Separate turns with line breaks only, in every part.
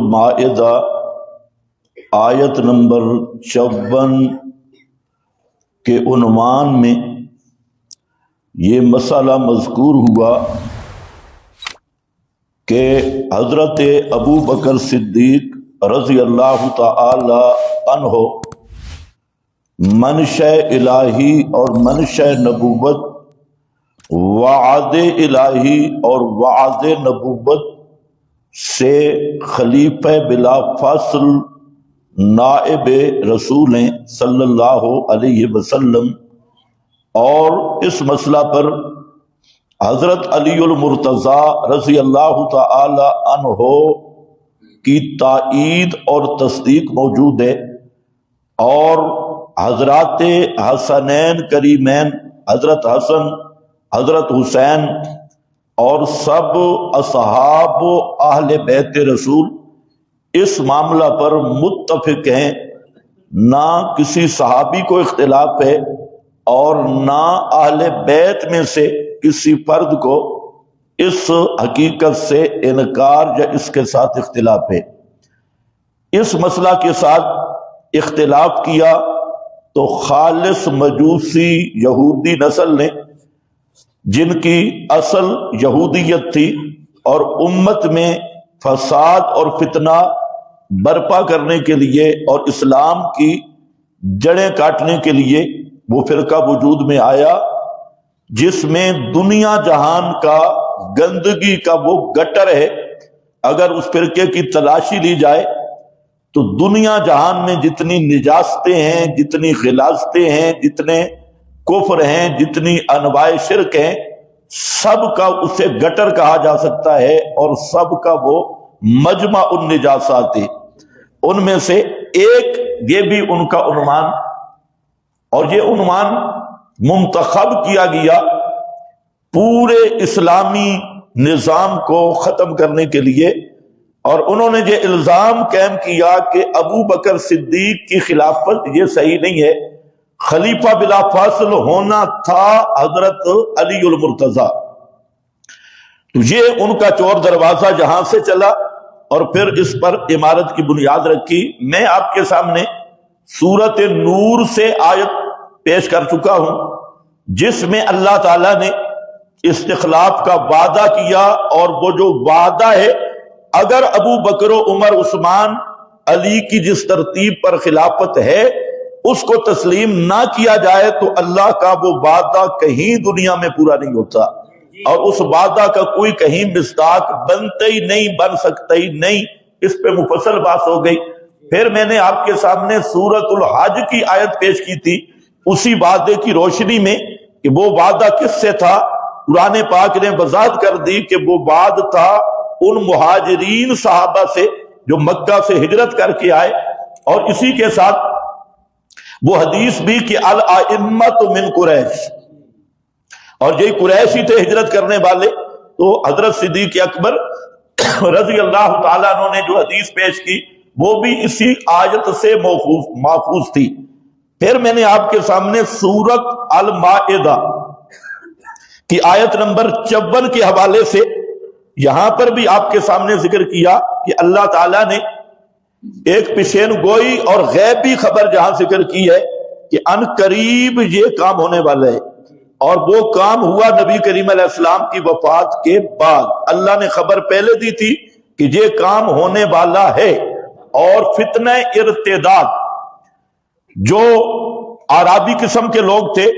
المائدہ آیت نمبر 54 کے عنوان میں یہ مسئلہ مذکور ہوا کہ حضرت ابو بکر صدیق رضی اللہ تعالی عنہ منشأ الہی اور منشأ نبوت، وعد الہی اور وعد نبوت سے خلیفہ بلا فاصل نائب رسول ہیں صلی اللہ علیہ وسلم، اور اس مسئلہ پر حضرت علی المرتضیٰ رضی اللہ تعالی عنہ کی تائید اور تصدیق موجود ہے، اور حضرات حسنین کریمین حضرت حسن حضرت حسین اور سب اصحاب و اہل بیت رسول اس معاملہ پر متفق ہیں، نہ کسی صحابی کو اختلاف ہے اور نہ اہل بیت میں سے کسی فرد کو اس حقیقت سے انکار یا اس کے ساتھ اختلاف ہے۔ اس مسئلہ کے ساتھ اختلاف کیا تو خالص مجوسی یہودی نسل نے، جن کی اصل یہودیت تھی اور امت میں فساد اور فتنہ برپا کرنے کے لیے اور اسلام کی جڑیں کاٹنے کے لیے وہ فرقہ وجود میں آیا، جس میں دنیا جہان کا گندگی کا وہ گٹر ہے۔ اگر اس فرقے کی تلاشی لی جائے تو دنیا جہان میں جتنی نجاستیں ہیں، جتنی غلاظتیں ہیں، جتنے کفر ہیں، جتنی انواع شرک ہیں، سب کا اسے گٹر کہا جا سکتا ہے، اور سب کا وہ مجمع النجاسات ہے۔ ان میں سے ایک یہ بھی ان کا عنوان، اور یہ عنوان منتخب کیا گیا پورے اسلامی نظام کو ختم کرنے کے لیے، اور انہوں نے یہ الزام قائم کیا کہ ابو بکر صدیق کی خلافت یہ صحیح نہیں ہے، خلیفہ بلا فاصل ہونا تھا حضرت علی المرتضیٰ۔ تو یہ ان کا چور دروازہ جہاں سے چلا، اور پھر اس پر عمارت کی بنیاد رکھی۔ میں آپ کے سامنے سورۃ نور سے آیت پیش کر چکا ہوں، جس میں اللہ تعالیٰ نے استخلاف کا وعدہ کیا، اور وہ جو وعدہ ہے اگر ابو بکر و عمر عثمان علی کی جس ترتیب پر خلافت ہے اس کو تسلیم نہ کیا جائے تو اللہ کا وہ وعدہ کہیں دنیا میں پورا نہیں ہوتا، اور اس وعدہ کا کوئی کہیں مصداق بنتا ہی نہیں، بن سکتا ہی نہیں۔ اس پہ مفصل بات ہو گئی۔ پھر میں نے آپ کے سامنے سورۃ الحج کی آیت پیش کی تھی، اسی وعدے کی روشنی میں کہ وہ وعدہ کس سے تھا۔ قرآن پاک نے وضاحت کر دی کہ وہ وعدہ تھا ان مہاجرین صحابہ سے جو مکہ سے ہجرت کر کے آئے، اور اسی کے ساتھ وہ حدیث بھی کہ الائمۃ من قریش، اور یہی قریش ہی تھے ہجرت کرنے والے۔ تو حضرت صدیق اکبر رضی اللہ تعالیٰ عنہ نے جو حدیث پیش کی وہ بھی اسی آیت سے ماخوذ تھی۔ پھر میں نے آپ کے سامنے سورۃ المائدہ کی آیت نمبر 54 کے حوالے سے یہاں پر بھی آپ کے سامنے ذکر کیا کہ اللہ تعالیٰ نے ایک پیشین گوئی اور غیبی خبر جہاں ذکر کی ہے کہ ان قریب یہ کام ہونے والا ہے، اور وہ کام ہوا نبی کریم علیہ السلام کی وفات کے بعد۔ اللہ نے خبر پہلے دی تھی کہ یہ کام ہونے والا ہے، اور فتنہ ارتداد جو عربی قسم کے لوگ تھے،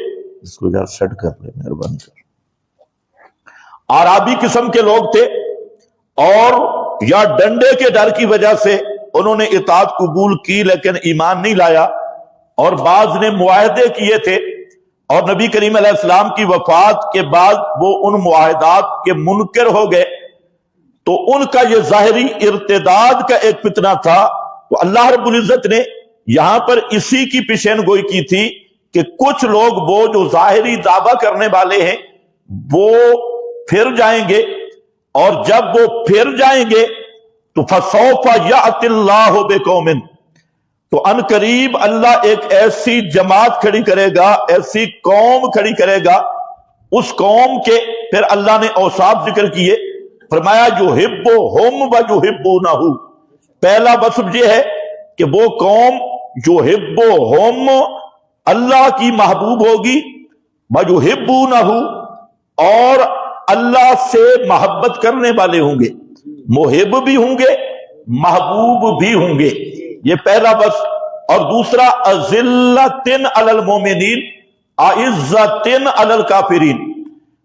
اس کو یار سیٹ کر لے مہربانی کر، عربی قسم کے لوگ تھے، اور یا ڈنڈے کے ڈر کی وجہ سے انہوں نے اطاعت قبول کی لیکن ایمان نہیں لایا، اور بعض نے معاہدے کیے تھے، اور نبی کریم علیہ السلام کی وفات کے بعد وہ ان معاہدات کے منکر ہو گئے، تو ان کا یہ ظاہری ارتداد کا ایک فتنہ تھا۔ تو اللہ رب العزت نے یہاں پر اسی کی پیشین گوئی کی تھی کہ کچھ لوگ وہ جو ظاہری دعویٰ کرنے والے ہیں وہ پھر جائیں گے، اور جب وہ پھر جائیں گے تو فَسَوْفَ يَأْتِ اللَّهُ بِقَوْمٍ، تو ان قریب اللہ ایک ایسی جماعت کھڑی کرے گا، ایسی قوم کھڑی کرے گا، اس قوم کے پھر اللہ نے اوصاف ذکر کیے، فرمایا یحبہم ویحبونہ، پہلا وصف یہ ہے کہ وہ قوم جو یحبہم اللہ کی محبوب ہوگی، ویحبونہ اور اللہ سے محبت کرنے والے ہوں گے، محب بھی ہوں گے محبوب بھی ہوں گے، یہ پہلا وصف۔ اور دوسرا اذلۃ علی المومنین اعزۃ علی الکافرین،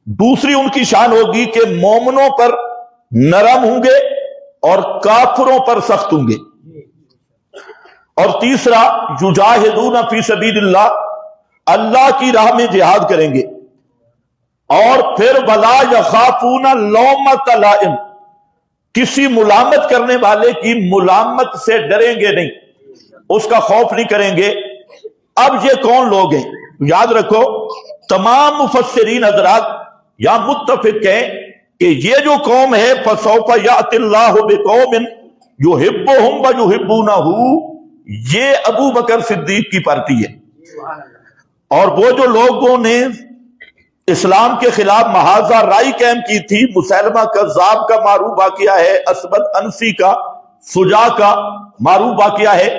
دوسری ان کی شان ہوگی کہ مومنوں پر نرم ہوں گے اور کافروں پر سخت ہوں گے۔ اور تیسرا یجاہدون فی سبیل اللہ، اللہ کی راہ میں جہاد کریں گے۔ اور پھر ولا یخافون لومۃ لائم، کسی ملامت کرنے والے کی ملامت سے ڈریں گے نہیں، اس کا خوف نہیں کریں گے۔ اب یہ کون لوگ ہیں؟ یاد رکھو تمام مفسرین حضرات یا متفق ہیں کہ یہ جو قوم ہے فسوف یأتی اللہ بقوم یحبہم ویحبونہ، یہ ابو بکر صدیق کی پارٹی ہے۔ اور وہ جو لوگوں نے اسلام کے خلاف محاذہ رائی قائم کی تھی، مسیلمہ کذاب کا معروف واقعہ ہے، اسود انسی کا، سجا کا معروف واقعہ ہے،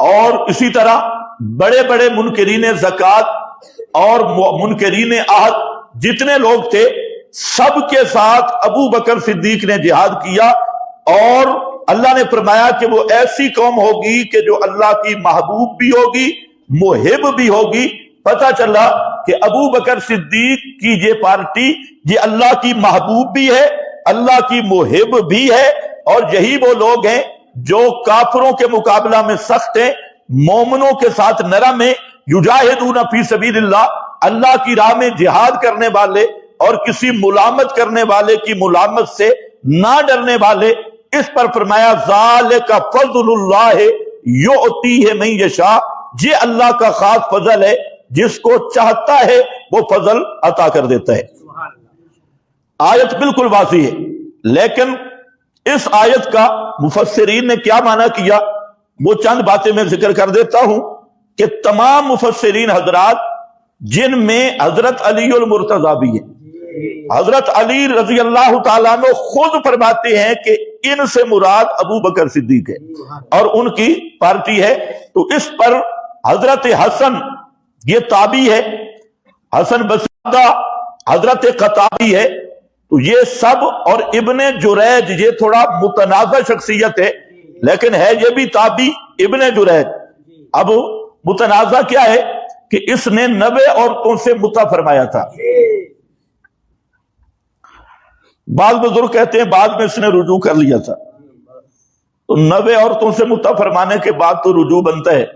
اور اسی طرح بڑے بڑے منکرین زکوٰۃ اور منکرین عہد جتنے لوگ تھے، سب کے ساتھ ابو بکر صدیق نے جہاد کیا۔ اور اللہ نے فرمایا کہ وہ ایسی قوم ہوگی کہ جو اللہ کی محبوب بھی ہوگی محب بھی ہوگی۔ پتہ چلا کہ ابو بکر صدیق کی یہ پارٹی یہ اللہ کی محبوب بھی ہے، اللہ کی محب بھی ہے، اور یہی وہ لوگ ہیں جو کافروں کے مقابلہ میں سخت ہیں، مومنوں کے ساتھ نرم ہیں۔ یجاہدون فی سبیل اللہ، اللہ کی راہ میں جہاد کرنے والے اور کسی ملامت کرنے والے کی ملامت سے نہ ڈرنے والے۔ اس پر فرمایا ذالک فضل اللہ یؤتیہ من یشاء، یہ اللہ کا خاص فضل ہے، جس کو چاہتا ہے وہ فضل عطا کر دیتا ہے۔ آیت بالکل واضح ہے، لیکن اس آیت کا مفسرین نے کیا معنی کیا وہ چند باتیں میں ذکر کر دیتا ہوں کہ تمام مفسرین حضرات جن میں حضرت علی المرتضیٰ بھی ہیں، حضرت علی رضی اللہ تعالیٰ عنہ خود فرماتے ہیں کہ ان سے مراد ابو بکر صدیق ہے اور ان کی پارٹی ہے۔ تو اس پر حضرت حسن یہ تابعی ہے، حسن بصری حضرت قتادہ ہے، تو یہ سب، اور ابن جریج یہ تھوڑا متنازع شخصیت ہے لیکن ہے یہ بھی تابعی ابن جریج۔ اب متنازع کیا ہے کہ اس نے 90 عورتوں سے متع فرمایا تھا، بعض بزرگ کہتے ہیں بعد میں اس نے رجوع کر لیا تھا، تو 90 عورتوں سے متع فرمانے کے بعد تو رجوع بنتا ہے،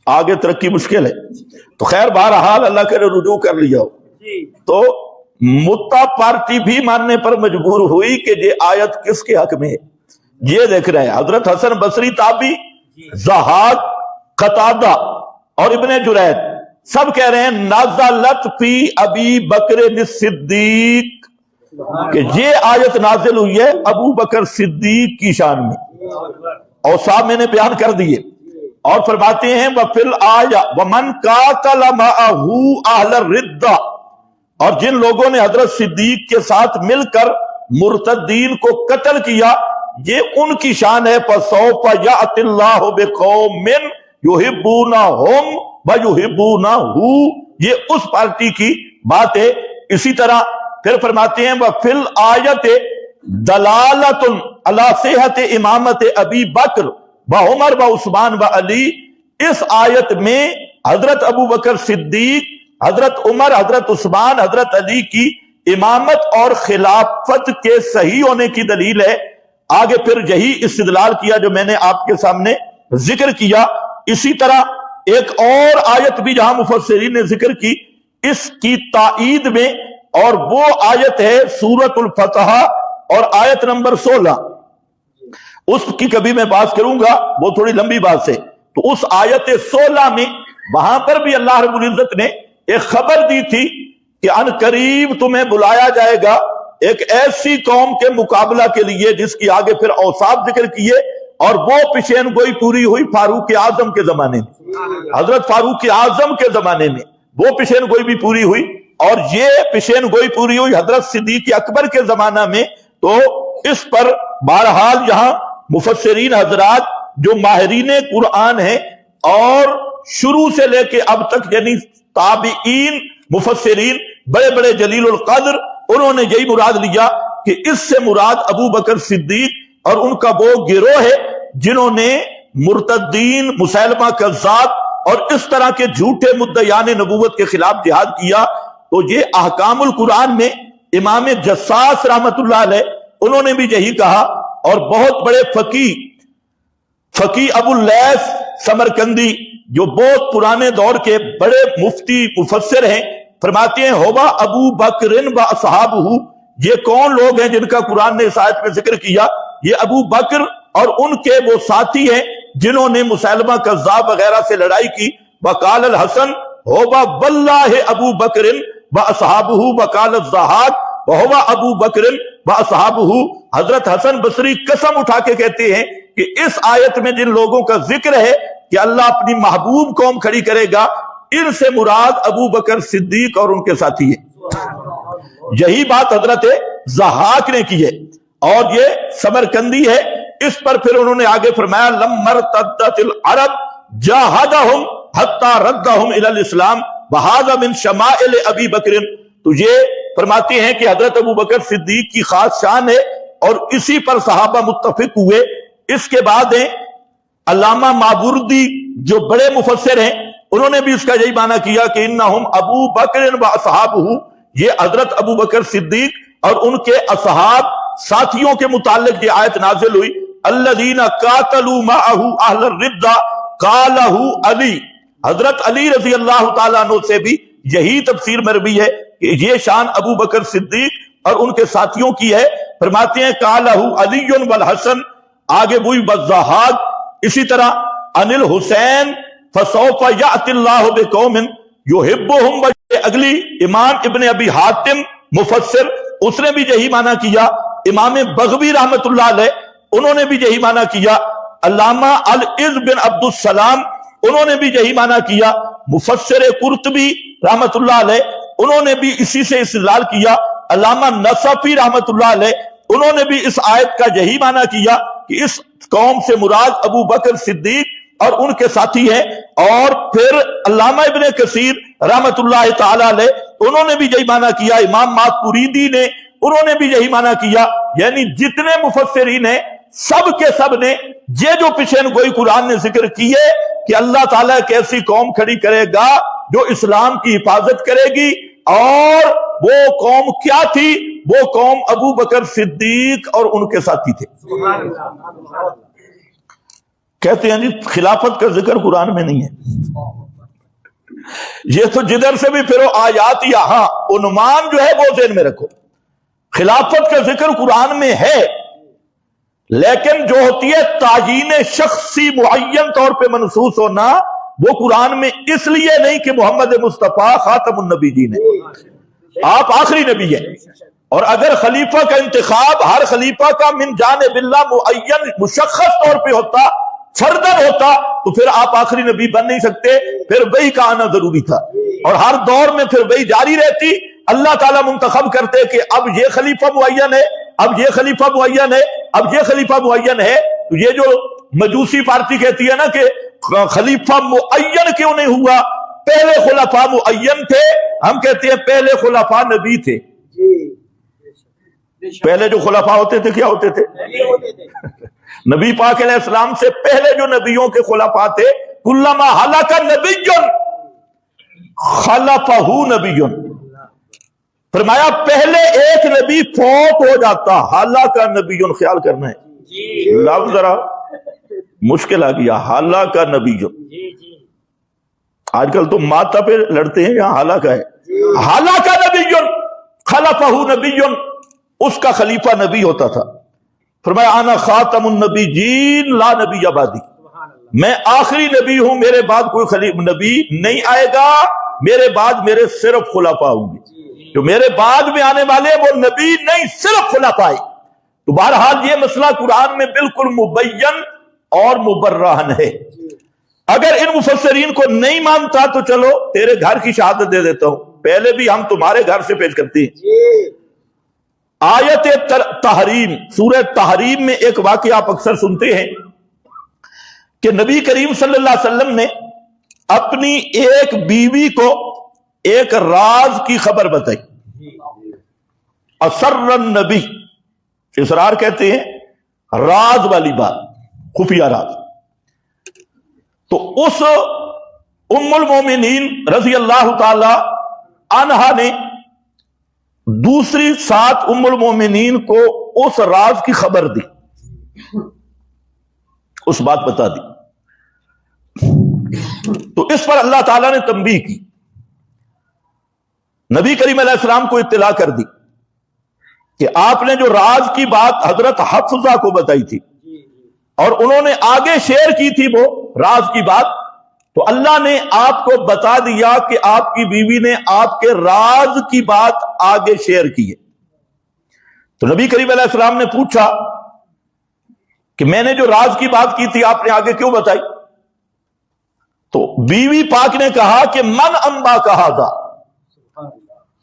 آگے ترقی مشکل ہے۔ تو خیر بہرحال اللہ کرے رجوع کر لیا ہو، تو متع پارٹی بھی ماننے پر مجبور ہوئی کہ یہ آیت کس کے حق میں ہے۔ یہ دیکھ رہے ہیں حضرت حسن بصری تابعی، ضحاک، قتادہ اور ابن جریج سب کہہ رہے ہیں نازلت فی ابی بکر الصدیق، کہ یہ آیت نازل ہوئی ہے ابو بکر صدیق کی شان میں، اور صاحب میں نے بیان کر دیے۔ اور فرماتے ہیں وَفِي الْآيَةِ وَمَنْ قَاتَلَ مَعَهُ أَهْلَ الرِّدَّةِ، اور جن لوگوں نے حضرت صدیق کے ساتھ مل کر مرتدین کو قتل کیا، یہ ان کی شان ہے فَسَوْفَ يَأْتِ اللَّهُ بِقَوْمٍ يُحِبُّونَهُمْ وَيُحِبُّونَهُ، یہ اس پارٹی کی بات ہے۔ اسی طرح پھر فرماتے ہیں وَفِي الْآيَةِ دَلَالَةٌ عَلَى صِحَّةِ إِمَامَةِ أَبِي بَكْرٍ وعمر وعثمان وعلی، اس آیت میں حضرت ابو بکر صدیق، حضرت عمر، حضرت عثمان، حضرت علی کی امامت اور خلافت کے صحیح ہونے کی دلیل ہے۔ آگے پھر یہی استدلال کیا جو میں نے آپ کے سامنے ذکر کیا۔ اسی طرح ایک اور آیت بھی جہاں مفسرین نے ذکر کی اس کی تائید میں، اور وہ آیت ہے سورۃ الفتح اور آیت نمبر 16، اس کی کبھی میں بات کروں گا، وہ تھوڑی لمبی بات ہے۔ تو اس آیت 16 میں وہاں پر بھی اللہ رب العزت نے ایک خبر دی تھی کہ ان قریب تمہیں بلایا جائے گا ایک ایسی قوم کے مقابلہ کے لیے جس کی آگے پھر اوصاف ذکر کیے، اور وہ پیشین گوئی پوری ہوئی فاروق اعظم کے زمانے میں، حضرت فاروق اعظم کے زمانے میں وہ پیشین گوئی بھی پوری ہوئی، اور یہ پیشین گوئی پوری ہوئی حضرت صدیق اکبر کے زمانہ میں۔ تو اس پر بہرحال یہاں مفسرین حضرات جو ماہرین قرآن ہیں اور شروع سے لے کے اب تک یعنی تابعین مفسرین بڑے بڑے جلیل القدر، انہوں نے یہی مراد لیا کہ اس سے مراد ابو بکر صدیق اور ان کا وہ گروہ ہے جنہوں نے مرتدین، مسیلمہ کذاب اور اس طرح کے جھوٹے مدعیان نبوت کے خلاف جہاد کیا۔ تو یہ احکام القرآن میں امام جساس رحمت اللہ علیہ انہوں نے بھی یہی کہا، اور بہت بڑے فقی ابو اللیث سمرقندی جو بہت پرانے دور کے بڑے مفتی مفسر ہیں، فرماتے ہیں ہوبا ابو بکر و اصحابہ، یہ کون لوگ ہیں جن کا قرآن نے اس آیت میں ذکر کیا؟ یہ ابو بکر اور ان کے وہ ساتھی ہیں جنہوں نے مسیلمہ کذاب وغیرہ سے لڑائی کی۔ وقال الحسن ہوبا واللہ ابو بکر و اصحابہ وقال الضحاک وہوا ابو بکر و اصحابہ۔ حضرت حسن بصری قسم اٹھا کے کہتے ہیں کہ اس آیت میں جن لوگوں کا ذکر ہے کہ اللہ اپنی محبوب قوم کھڑی کرے گا، ان سے مراد ابو بکر صدیق اور ان کے ساتھی ہیں۔ یہی بات حضرت ضحاک نے کی ہے اور یہ سمرقندی ہے۔ اس پر پھر انہوں نے آگے فرمایا لما ارتدت العرب جاہدہم حتی ردہم الی الاسلام وہذا من شمائل ابی بکر۔ تو یہ فرماتے ہیں کہ حضرت ابو بکر صدیق کی خاص شان ہے اور اسی پر صحابہ متفق ہوئے۔ اس کے بعد ہیں علامہ ماوردی جو بڑے مفسر ہیں، انہوں نے بھی اس کا یہی معنی کیا کہ انہم ابو بکر و اصحابہ، یہ حضرت ابو بکر صدیق اور ان کے اصحاب ساتھیوں کے متعلق یہ آیت نازل ہوئی الذین قاتلوا معہ اہل الردہ قالہ علی۔ حضرت علی رضی اللہ تعالیٰ عنہ سے بھی یہی تفسیر مروی ہے کہ یہ شان ابو بکر صدیق اور ان کے ساتھیوں کی ہے۔ فرماتے ہیں قالہ علی والحسن، آگے وہی والضحاک، اسی طرح عن الحسین فسوف یأتی اللہ بقوم یحبہم۔ اگلی امام ابن ابی حاتم مفسر، اس نے بھی یہی معنی کیا۔ امام بغوی رحمت اللہ علیہ انہوں نے بھی یہی معنی کیا۔ علامہ العز بن عبد السلام انہوں نے بھی یہی معنی کیا۔ مفسر قرطبی رحمت اللہ علیہ انہوں نے بھی اسی سے استدلال کیا۔ علامہ نصفی رحمت اللہ علیہ انہوں نے بھی اس آیت کا یہی معنی کیا کہ اس قوم سے مراد ابو بکر صدیق اور ان کے ساتھی ہیں۔ اور پھر علامہ ابن کثیر رحمت اللہ تعالی علیہ انہوں نے بھی یہی معنی کیا۔ امام ماتوریدی نے انہوں نے بھی یہی معنی کیا۔ یعنی جتنے مفسرین ہیں سب کے سب نے یہ جو پیشین گوئی قرآن نے ذکر کی ہے کہ اللہ تعالیٰ ایک ایسی قوم کھڑی کرے گا جو اسلام کی حفاظت کرے گی، اور وہ قوم کیا تھی؟ وہ قوم ابو بکر صدیق اور ان کے ساتھی تھے۔ کہتے ہیں جی خلافت کا ذکر قرآن میں نہیں ہے، یہ تو جدھر سے بھی پھرو آیات یہاں عنوان جو ہے وہ ذہن میں رکھو۔ خلافت کا ذکر قرآن میں ہے، لیکن جو ہوتی ہے تعیین شخصی معین طور پہ منصوص ہونا، وہ قرآن میں اس لیے نہیں کہ محمد مصطفیٰ خاتم النبیین ہے، آپ آخری نبی ہیں، اور اگر خلیفہ کا انتخاب ہر خلیفہ کا من جانب اللہ معین مشخص طور پہ ہوتا، فردن ہوتا، تو پھر آپ آخری نبی بن نہیں سکتے، پھر وہی کا آنا ضروری تھا، اور ہر دور میں پھر وہی جاری رہتی۔ اللہ تعالیٰ منتخب کرتے کہ اب یہ خلیفہ معین ہے، اب یہ خلیفہ معین ہے، اب یہ خلیفہ معین ہے۔ تو یہ جو مجوسی پارٹی کہتی ہے نا کہ خلیفہ معین کیوں نہیں ہوا، پہلے خلفاء معین تھے، ہم کہتے ہیں پہلے خلفاء نبی تھے۔ پہلے جو خلفاء ہوتے تھے کیا ہوتے تھے؟ نبی پاک علیہ السلام سے پہلے جو نبیوں کے خلفاء تھے، کلما ہلاک نبی خلفہ نبی، فرمایا پہلے ایک نبی فوت ہو جاتا، ہلاک نبی، خیال کرنا ہے لفظ ذرا مشکل آ گیا، ہلاک نبی۔ آج کل تو ماتا پہ لڑتے ہیں، یہاں ہلاک ہے، ہلاک نبی خلفہ نبی، اس کا خلیفہ نبی ہوتا تھا۔ فرمایا انا خاتم النبیین لا نبی بعدی، میں آخری نبی ہوں، میرے بعد کوئی نبی نہیں آئے گا، میرے بعد میرے صرف خلفاء ہوں گے، جو میرے بعد میں آنے والے وہ نبی نہیں صرف خلفاء۔ تو بہرحال یہ مسئلہ قرآن میں بالکل مبین اور مبرہن ہے۔ اگر ان مفسرین کو نہیں مانتا تو چلو تیرے گھر کی شہادت دے دیتا ہوں، پہلے بھی ہم تمہارے گھر سے پیش کرتے ہیں۔ آیت تحریم، سورہ تحریم میں ایک واقعہ آپ اکثر سنتے ہیں کہ نبی کریم صلی اللہ علیہ وسلم نے اپنی ایک بیوی کو ایک راز کی خبر بتائی. اسر النبی، اسرار کہتے ہیں راز والی بات، خفیہ راز. تو اس ام المومنین رضی اللہ تعالی عنہا نے دوسری سات ام المومنین کو اس راز کی خبر دی، اس بات بتا دی. تو اس پر اللہ تعالیٰ نے تنبیہ کی، نبی کریم علیہ السلام کو اطلاع کر دی کہ آپ نے جو راز کی بات حضرت حفصہ کو بتائی تھی اور انہوں نے آگے شیئر کی تھی وہ راز کی بات، تو اللہ نے آپ کو بتا دیا کہ آپ کی بیوی نے آپ کے راز کی بات آگے شیئر کی ہے. تو نبی کریم علیہ السلام نے پوچھا کہ میں نے جو راز کی بات کی تھی آپ نے آگے کیوں بتائی؟ تو بیوی پاک نے کہا کہ من انبا کہا تھا،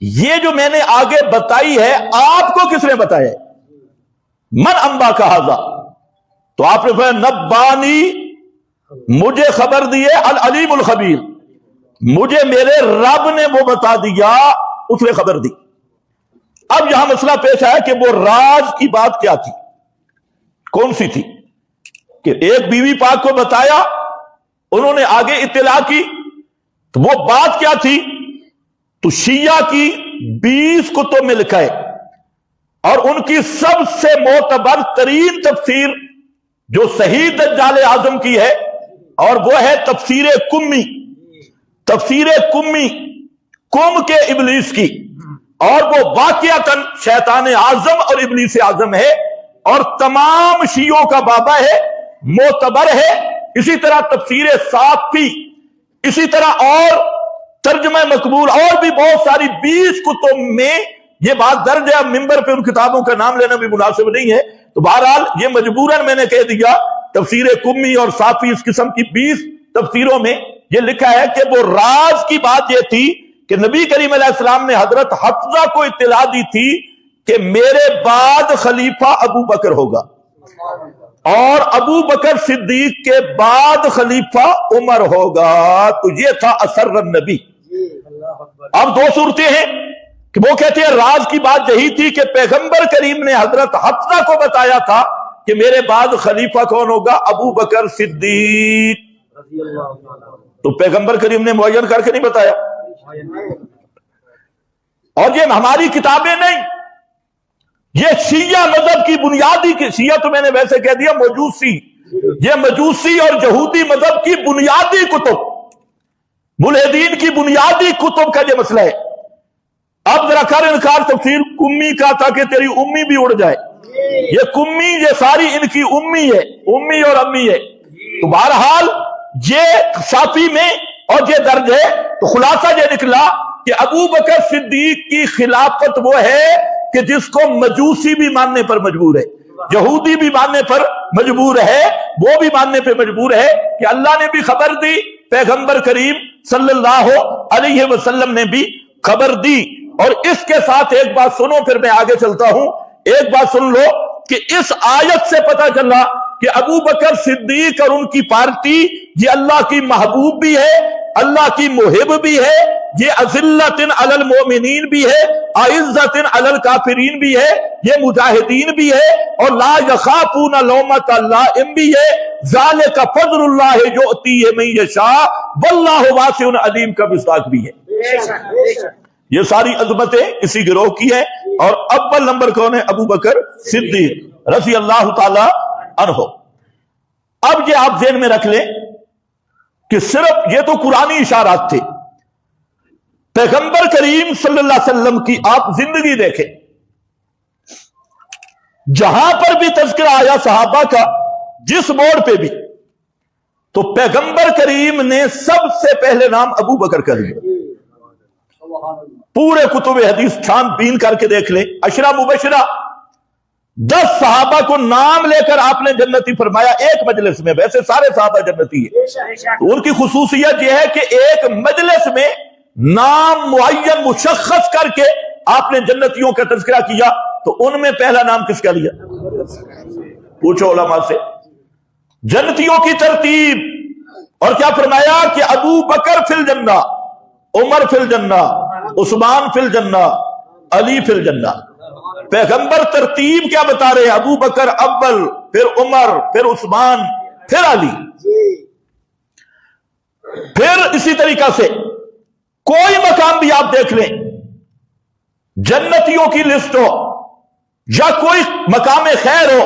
یہ جو میں نے آگے بتائی ہے آپ کو کس نے بتایا ہے؟ من انبا کہا تھا. تو آپ نے فرمایا نبانی، مجھے خبر دی ہے العلیم الخبیر، مجھے میرے رب نے وہ بتا دیا، اس نے خبر دی. اب یہاں مسئلہ پیش آیا کہ وہ راز کی بات کیا تھی، کون سی تھی؟ کہ ایک بیوی پاک کو بتایا، انہوں نے آگے اطلاع کی، تو وہ بات کیا تھی؟ تو شیعہ کی 20 کتب میں لکھا ہے اور ان کی سب سے معتبر ترین تفسیر جو صحیح دجال اعظم کی ہے اور وہ ہے تفسیر کمی، تفسیر کمی کم کے ابلیس کی، اور وہ واقعتاً شیطان اعظم اور ابلیس اعظم ہے اور تمام شیعوں کا بابا ہے، معتبر ہے. اسی طرح تفسیر صافی، اسی طرح اور ترجمہ مقبول اور بھی بہت ساری 20 کتب میں یہ بات درج ہے. ممبر پہ ان کتابوں کا نام لینا بھی مناسب نہیں ہے، تو بہرحال یہ مجبوراً میں نے کہہ دیا. تفسیر کمی اور صافی اس قسم کی 20 تفسیروں میں یہ لکھا ہے کہ وہ راز کی بات یہ تھی کہ نبی کریم علیہ السلام نے حضرت حفصہ کو اطلاع دی تھی کہ میرے بعد خلیفہ ابو بکر ہوگا اور ابو بکر صدیق کے بعد خلیفہ عمر ہوگا. تو یہ تھا اسر النبی. اب دو صورتیں ہیں کہ وہ کہتے ہیں راز کی بات یہی تھی کہ پیغمبر کریم نے حضرت حفصہ کو بتایا تھا کہ میرے بعد خلیفہ کون ہوگا؟ ابو بکر صدیق. تو پیغمبر کریم نے معین کر کے نہیں بتایا. اور یہ ہماری کتابیں نہیں، یہ شیعہ مذہب کی بنیادی، شیعہ تو میں نے ویسے کہہ دیا مجوسی، یہ مجوسی اور یہودی مذہب کی بنیادی کتب، ملحدین کی بنیادی کتب کا یہ مسئلہ ہے. اب ذرا کر انکار تفسیر کمی کا تاکہ تیری امی بھی اڑ جائے. یہ کمی، یہ ساری ان کی امی ہے، امی اور امی ہے. تو بہرحال یہ صافی میں اور یہ درج ہے. تو خلاصہ یہ نکلا کہ ابو بکر صدیق کی خلافت وہ ہے کہ جس کو مجوسی بھی ماننے پر مجبور ہے، یہودی بھی ماننے پر مجبور ہے، وہ بھی ماننے پر مجبور ہے کہ اللہ نے بھی خبر دی، پیغمبر کریم صلی اللہ علیہ وسلم نے بھی خبر دی. اور اس کے ساتھ ایک بات سنو، پھر میں آگے چلتا ہوں. ایک بات سن لو کہ اس آیت سے پتہ چلا کہ ابو بکر صدیق اور ان کی پارٹی یہ اللہ کی محبوب بھی ہے، اللہ کی محب بھی ہے، یہ اذلۃ علی المؤمنین بھی ہے، اعزۃ علی الکافرین بھی ہے، یہ مجاہدین بھی ہے، اور لا یخافون لومۃ لائم بھی ہے. ذالک فضل اللہ یؤتیہ من یشاء واللہ واسع علیم کا مصداق بھی ہے. یہ ساری عظمتیں اسی گروہ کی ہیں. اور اول نمبر کون ہے؟ ابو بکر صدیق رضی اللہ تعالی عنہ. اب یہ آپ ذہن میں رکھ لیں کہ صرف یہ تو قرآنی اشارات تھے. پیغمبر کریم صلی اللہ علیہ وسلم کی آپ زندگی دیکھیں، جہاں پر بھی تذکرہ آیا صحابہ کا، جس موڑ پہ بھی، تو پیغمبر کریم نے سب سے پہلے نام ابو بکر کا لیا. پورے کتب حدیث چھان بین کر کے دیکھ لیں، عشرہ مبشرہ 10 صحابہ کو نام لے کر آپ نے جنتی فرمایا ایک مجلس میں. ویسے سارے صحابہ جنتی ہیں، ان کی خصوصیت یہ ہے کہ ایک مجلس میں نام معین مشخص کر کے آپ نے جنتیوں کا تذکرہ کیا. تو ان میں پہلا نام کس کا لیا؟ پوچھو علماء سے. جنتیوں کی ترتیب. اور کیا فرمایا کہ ابو بکر فی الجنہ، عمر فی الجنہ، عثمان فی الجنہ، علی فی الجنہ. پیغمبر ترتیب کیا بتا رہے ہیں؟ ابو بکر اول، پھر عمر، پھر عثمان، پھر علی. پھر اسی طریقہ سے کوئی مقام بھی آپ دیکھ لیں، جنتیوں کی لسٹ ہو یا کوئی مقام خیر ہو،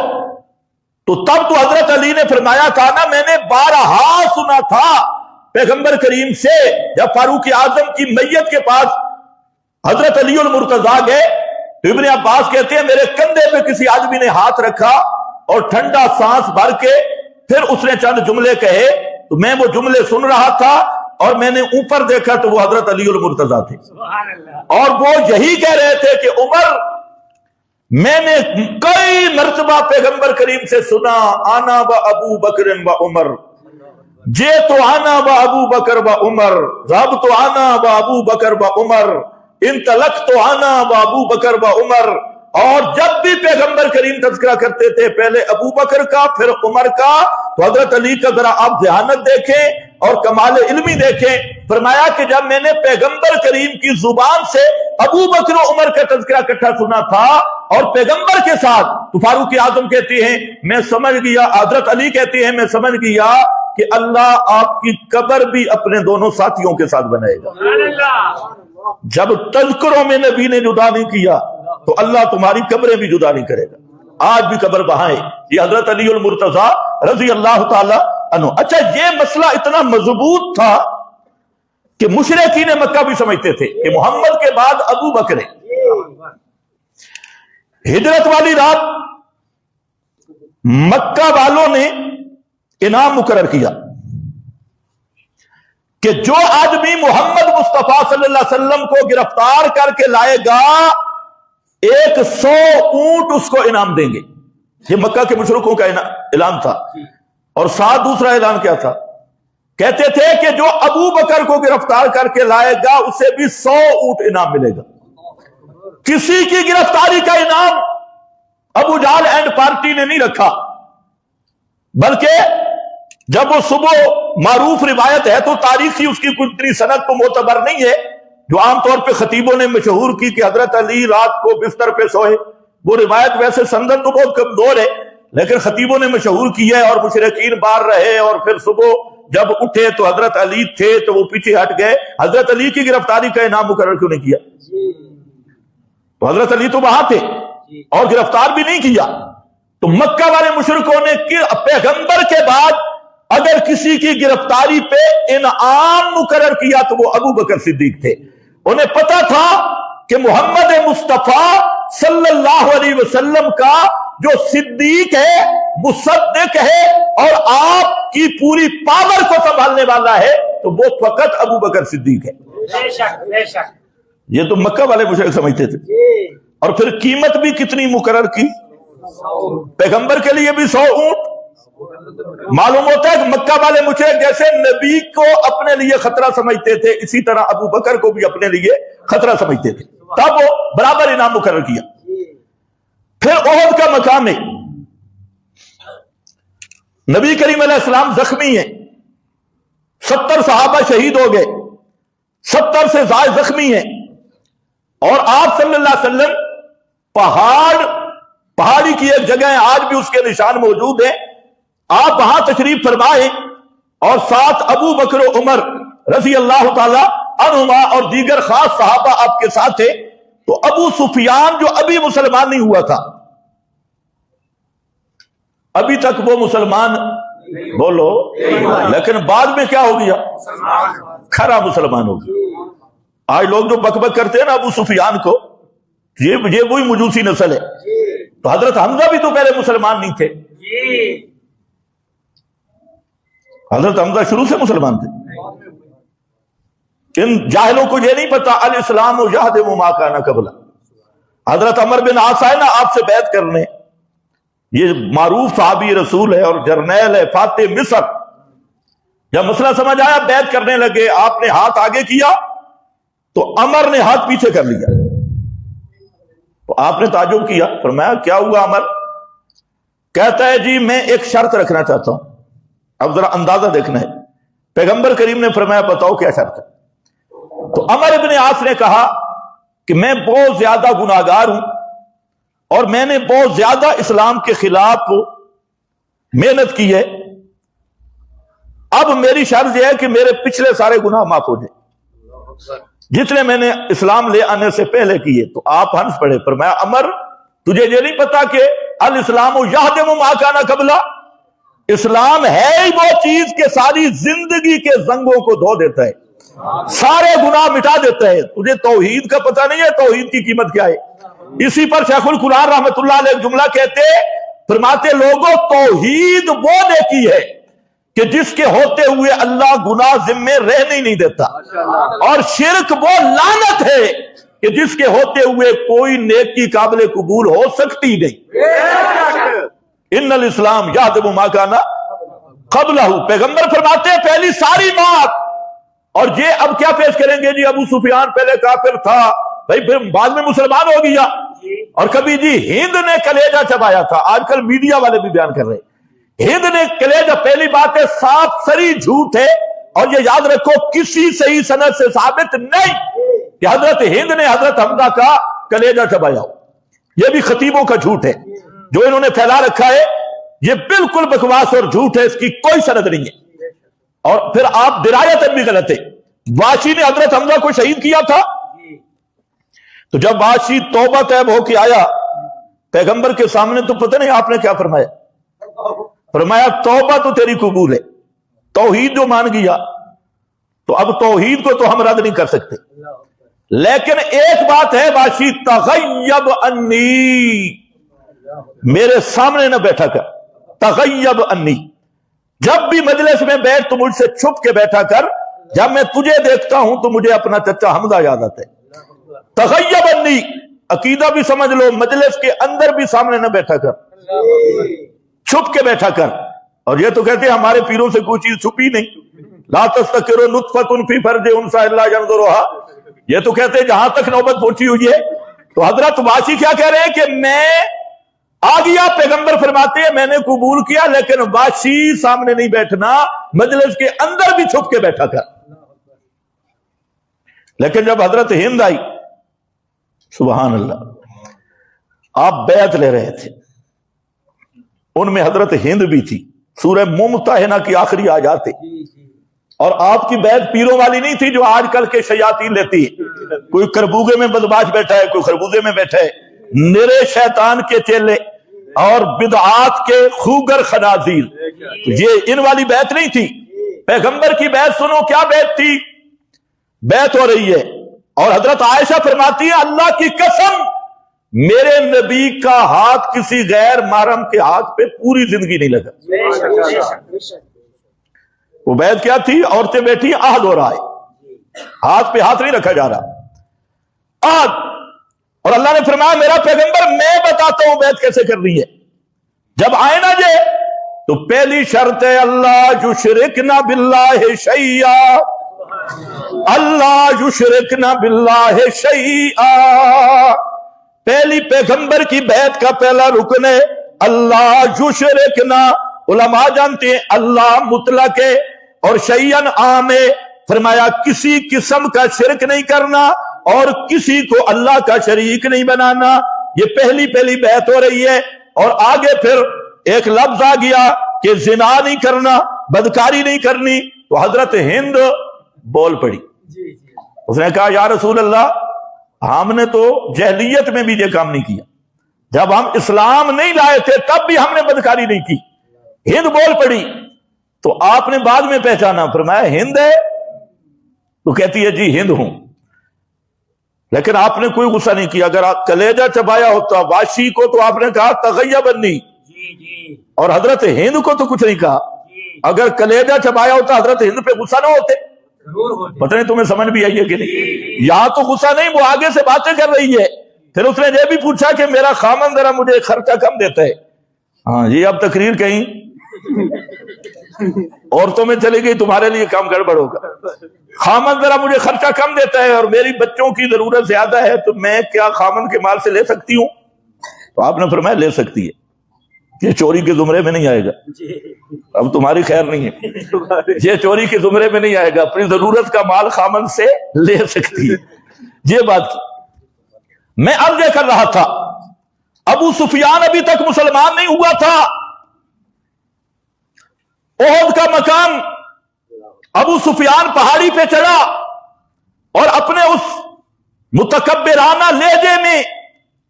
تو تب تو حضرت علی نے فرمایا کہا نا میں نے بارہا سنا تھا پیغمبر کریم سے. جب فاروق اعظم کی میت کے پاس حضرت علی المرتضیٰ گئے تو ابن عباس کہتے ہیں میرے کندھے پہ کسی آدمی نے ہاتھ رکھا اور ٹھنڈا سانس بھر کے پھر اس نے چند جملے کہے تو میں وہ جملے سن رہا تھا اور میں نے اوپر دیکھا تو وہ حضرت علی المرتضیٰ تھے. اور وہ یہی کہہ رہے تھے کہ عمر میں نے کئی مرتبہ پیغمبر کریم سے سنا آنا با ابو بکر و عمر، جے تو آنا با ابو بکر و عمر، رب تو آنا با ابو بکر و عمر، انطلق تو آنا با ابو بکر و عمر. اور جب بھی پیغمبر کریم تذکرہ کرتے تھے پہلے ابو بکر کا پھر عمر کا، تو حضرت علی کا ذرا آپ ذہانت دیکھیں اور کمال علمی دیکھیں. فرمایا کہ جب میں نے پیغمبر کریم کی زبان سے ابو بکر و عمر کا تذکرہ اکٹھا سنا تھا اور پیغمبر کے ساتھ، تو فاروق اعظم کہتی ہیں میں سمجھ گیا، حضرت علی کہتی ہیں میں سمجھ گیا کہ اللہ آپ کی قبر بھی اپنے دونوں ساتھیوں کے ساتھ بنائے گا. جب تذکروں میں نبی نے جدا نہیں کیا تو اللہ تمہاری قبریں بھی جدا نہیں کرے گا. آج بھی قبر بہائیں. یہ حضرت علی المرتضیٰ رضی اللہ تعالی عنہ. اچھا یہ مسئلہ اتنا مضبوط تھا کہ مشرکین مکہ بھی سمجھتے تھے کہ محمد کے بعد ابو بکر ہے. ہجرت والی رات مکہ والوں نے انعام مقرر کیا کہ جو آدمی محمد مصطفیٰ صلی اللہ علیہ وسلم کو گرفتار کر کے لائے گا 100 اونٹ اس کو انعام دیں گے. یہ مکہ کے مشرکوں کا اعلان تھا. اور ساتھ دوسرا اعلان کیا تھا؟ کہتے تھے کہ جو ابو بکر کو گرفتار کر کے لائے گا اسے بھی 100 اونٹ انعام ملے گا. کسی کی گرفتاری کا انعام ابو جہل اینڈ پارٹی نے نہیں رکھا، بلکہ جب وہ صبح معروف روایت ہے تو تاریخی اس کی کوئی اتنی سند تو معتبر نہیں ہے، جو عام طور پہ خطیبوں نے مشہور کی کہ حضرت علی رات کو بستر پہ سوئے. وہ روایت ویسے سند تو بہت کمزور ہے لیکن خطیبوں نے مشہور کی ہے. اور مشرکین باہر رہے اور پھر صبح جب اٹھے تو حضرت علی تھے تو وہ پیچھے ہٹ گئے. حضرت علی کی گرفتاری کا انعام مقرر کیوں نہیں کیا؟ تو حضرت علی تو وہاں تھے اور گرفتار بھی نہیں کیا. تو مکہ والے مشرکوں نے پیغمبر کے بعد اگر کسی کی گرفتاری پہ انعام مقرر کیا تو وہ ابو بکر صدیق تھے. انہیں پتا تھا کہ محمد مصطفیٰ صلی اللہ علیہ وسلم کا جو صدیق ہے، مصدق ہے اور آپ کی پوری پاور کو سنبھالنے والا ہے تو وہ فقط ابو بکر صدیق ہے. بے شک بے شک. یہ تو مکہ والے مشرک سمجھتے تھے. اور پھر قیمت بھی کتنی مقرر کی؟ پیغمبر کے لیے بھی 100 اونٹ. معلوم ہوتا ہے کہ مکہ والے مشرک جیسے نبی کو اپنے لیے خطرہ سمجھتے تھے اسی طرح ابو بکر کو بھی اپنے لیے خطرہ سمجھتے تھے. تب وہ برابر انعام مقرر کیا. پھر احد کا مقام ہے. نبی کریم علیہ السلام زخمی ہیں، 70 صحابہ شہید ہو گئے، 70 سے زائد زخمی ہیں. اور آپ صلی اللہ علیہ وسلم پہاڑی کی ایک جگہ ہے، آج بھی اس کے نشان موجود ہیں. آپ وہاں تشریف فرمائیں اور ساتھ ابو بکر و عمر رضی اللہ تعالی عنہما اور دیگر خاص صحابہ آپ کے ساتھ تھے. تو ابو سفیان جو ابھی مسلمان نہیں ہوا تھا، ابھی تک وہ مسلمان بولو لیکن بعد میں کیا ہو گیا؟ کھرا مسلمان ہو گیا. آج لوگ جو بک بک کرتے ہیں نا ابو سفیان کو، یہ وہی مجوسی نسل ہے. تو حضرت حمزہ بھی تو پہلے مسلمان نہیں تھے. حضرت حمزہ شروع سے مسلمان تھے. ان جاہلوں کو یہ نہیں پتا الاسلام یہدم ما کان قبلہ. حضرت عمر بن عاص آئے نا آپ سے بیعت کرنے، یہ معروف صحابی رسول ہے اور جرنیل ہے، فاتح مصر. جب مسئلہ سمجھ آیا بیعت کرنے لگے، آپ نے ہاتھ آگے کیا تو عمر نے ہاتھ پیچھے کر لیا. تو آپ نے تعجب کیا، فرمایا کیا ہوا عمر؟ کہتا ہے جی میں ایک شرط رکھنا چاہتا ہوں، اب ذرا اندازہ دیکھنا ہے۔ پیغمبر کریم نے فرمایا بتاؤ کیا شرط ہے؟ تو عمر ابن عاص نے کہا کہ میں بہت زیادہ گناہگار ہوں اور میں نے بہت زیادہ اسلام کے خلاف محنت کی ہے، اب میری شرط یہ ہے کہ میرے پچھلے سارے گناہ معاف ہو جائیں جتنے میں نے اسلام لے آنے سے پہلے کیے۔ تو آپ ہنس پڑے، فرمایا عمر تجھے یہ نہیں پتا کہ الاسلام یہدم ما کان قبلہ، اسلام ہے ہی وہ چیز کہ ساری زندگی کے زنگوں کو دھو دیتا ہے، سارے گناہ مٹا دیتا ہے۔ تجھے توحید کا پتہ نہیں ہے توحید کی قیمت کیا ہے؟ اسی پر شیخ القرآن رحمت اللہ علیہ جملہ کہتے، فرماتے لوگوں توحید وہ نیکی ہے کہ جس کے ہوتے ہوئے اللہ گناہ ذمے رہنے نہیں دیتا، اور شرک وہ لعنت ہے کہ جس کے ہوتے ہوئے کوئی نیکی قابل قبول ہو سکتی نہیں۔ ان الاسلام یہدم ما کان قبلہ، پیغمبر فرماتے ہیں پہلی ساری بات۔ اور یہ اب کیا پیش کریں گے جی ابو سفیان پہلے کافر تھا، بھائی پھر بعد میں مسلمان ہو گیا، اور کبھی جی ہند نے کلیجہ چبایا تھا، آج کل میڈیا والے بھی بیان کر رہے ہیں ہند نے کلیجہ، پہلی بات ہے صاف سری جھوٹ ہے، اور یہ یاد رکھو کسی صحیح سند سے ثابت نہیں کہ حضرت ہند نے حضرت حمزہ کا کلیجہ چبایا ہو، یہ بھی خطیبوں کا جھوٹ ہے جو انہوں نے پھیلا رکھا ہے، یہ بالکل بکواس اور جھوٹ ہے، اس کی کوئی سند نہیں ہے۔ اور پھر آپ درایت بھی غلط ہے، واشی نے حضرت حمزہ کو شہید کیا تھا، تو جب واشی توبہ طیب ہو کے آیا پیغمبر کے سامنے تو پتہ نہیں آپ نے کیا فرمایا، فرمایا توبہ تو تیری قبول ہے، توحید جو مان گیا، تو اب توحید کو تو ہم رد نہیں کر سکتے، لیکن ایک بات ہے واشی تغیب انی، میرے سامنے نہ بیٹھا کر، تغیب انی، جب بھی مجلس میں بیٹھ تو مجھ سے چھپ کے بیٹھا کر، جب میں تجھے دیکھتا ہوں تو مجھے اپنا چچا حمزہ یاد آتا ہے۔ تغیب انی، عقیدہ بھی سمجھ لو، مجلس کے اندر بھی سامنے نہ بیٹھا کر، چھپ کے بیٹھا کر۔ اور یہ تو کہتے ہیں ہمارے پیروں سے کوئی چیز چھپی نہیں، لا تستکر نطفۃ فی فرج انثی الا ینظرها، یہ تو کہتے ہیں جہاں تک نوبت پہنچی ہوئی ہے۔ تو حضرت واشی کیا کہہ رہے ہیں کہ میں آ گیا، پیغمبر فرماتے ہیں میں نے قبول کیا، لیکن واشی سامنے نہیں بیٹھنا، مجلس کے اندر بھی چھپ کے بیٹھا کر۔ لیکن جب حضرت ہند آئی، سبحان اللہ، آپ بیعت لے رہے تھے، ان میں حضرت ہند بھی تھی، سورہ ممتحنہ کی آخری آیات، اور آپ کی بیعت پیروں والی نہیں تھی جو آج کل کے شیاطین لیتی ہے، کوئی کربوگے میں بدماش بیٹھا ہے، کوئی خربوزے میں بیٹھا ہے، نرے شیطان کے چیلے اور بدعات کے خوگر خنازیر، یہ ان والی بیعت نہیں تھی۔ پیغمبر کی بیعت سنو کیا بیعت تھی، بیعت ہو رہی ہے، اور حضرت عائشہ فرماتی ہے اللہ کی قسم میرے نبی کا ہاتھ کسی غیر محرم کے ہاتھ پہ پوری زندگی نہیں لگا۔ وہ بیعت کیا تھی، عورتیں بیٹھی عہد ہو رہا ہے، ہاتھ پہ ہاتھ نہیں رکھا جا رہا، عہد، اور اللہ نے فرمایا میرا پیغمبر میں بتاتا ہوں بیعت کیسے کرنی ہے۔ جب آئے نا جے تو پہلی شرط ہے اللہ یشرکنا باللہ شیئا، اللہ یشرکنا باللہ شیئا، پہلی پیغمبر کی بیعت کا پہلا رکن ہے اللہ یشرکنا، علماء جانتے ہیں اللہ مطلق ہے اور شیئن عام ہے، فرمایا کسی قسم کا شرک نہیں کرنا اور کسی کو اللہ کا شریک نہیں بنانا، یہ پہلی بیعت ہو رہی ہے۔ اور آگے پھر ایک لفظ آ گیا کہ زنا نہیں کرنا، بدکاری نہیں کرنی، تو حضرت ہند بول پڑی، اس نے کہا یا رسول اللہ ہم نے تو جہلیت میں بھی یہ کام نہیں کیا، جب ہم اسلام نہیں لائے تھے تب بھی ہم نے بدکاری نہیں کی۔ ہند بول پڑی تو آپ نے بعد میں پہچانا، فرمایا ہند ہے، تو کہتی ہے جی ہند ہوں، لیکن آپ نے کوئی غصہ نہیں کیا۔ اگر کلیجہ چبایا ہوتا واشی کو تو آپ نے کہا تغیب انی، اور حضرت ہند کو تو کچھ نہیں کہا۔ اگر کلیجہ چبایا ہوتا حضرت ہند پہ غصہ نہ ہوتے؟ پتہ نہیں تمہیں سمجھ بھی آئی ہے کہ نہیں؟ یہاں تو غصہ نہیں، وہ آگے سے باتیں کر رہی ہے۔ پھر اس نے یہ بھی پوچھا کہ میرا خامن ذرا مجھے خرچہ کم دیتا ہے، ہاں یہ اب تقریر کہیں عورتوں میں چلی گئی، تمہارے لیے کام گڑبڑ ہوگا۔ خامن ذرا مجھے خرچہ کم دیتا ہے اور میری بچوں کی ضرورت زیادہ ہے تو میں کیا خامن کے مال سے لے سکتی ہوں؟ تو آپ نے فرمایا لے سکتی ہے، یہ چوری کے زمرے میں نہیں آئے گا، اب تمہاری خیر نہیں ہے، یہ چوری کے زمرے میں نہیں آئے گا، اپنی ضرورت کا مال خامن سے لے سکتی ہے۔ یہ بات کی میں عرض یہ کر رہا تھا، ابو سفیان ابھی تک مسلمان نہیں ہوا تھا، احد کا مقام ابو سفیان پہاڑی پہ چڑھا اور اپنے اس متکبرانہ لہجے میں،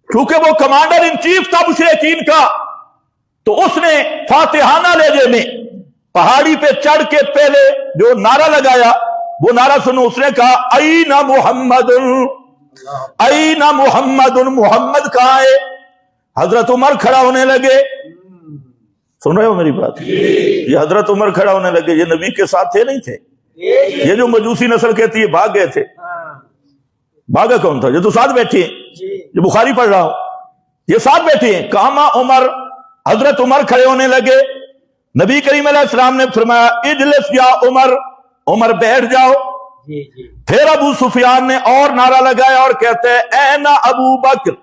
کیونکہ وہ کمانڈر ان چیف تھا مشرکین کا، تو اس نے فاتحانہ لہجے میں پہاڑی پہ چڑھ کے پہلے جو نعرہ لگایا وہ نعرہ سنو، اس نے کہا این محمد، این محمد، محمد کہاں ہے؟ حضرت عمر کھڑا ہونے لگے، سن رہے ہو میری بات؟ یہ حضرت عمر کھڑا ہونے لگے، یہ نبی کے ساتھ تھے نہیں تھے، یہ جو مجوسی نسل کہتی ہے بھاگ گئے تھے، بھاگا کون تھا؟ یہ تو ساتھ بیٹھے ہیں، یہ بخاری پڑھ رہا ہوں، یہ ساتھ بیٹھے ہیں، کاما عمر، حضرت عمر کھڑے ہونے لگے، نبی کریم علیہ السلام نے فرمایا اجلس یا عمر، عمر بیٹھ جاؤ۔ پھر ابو سفیان نے اور نعرہ لگایا اور کہتے ہیں این ابو بکر،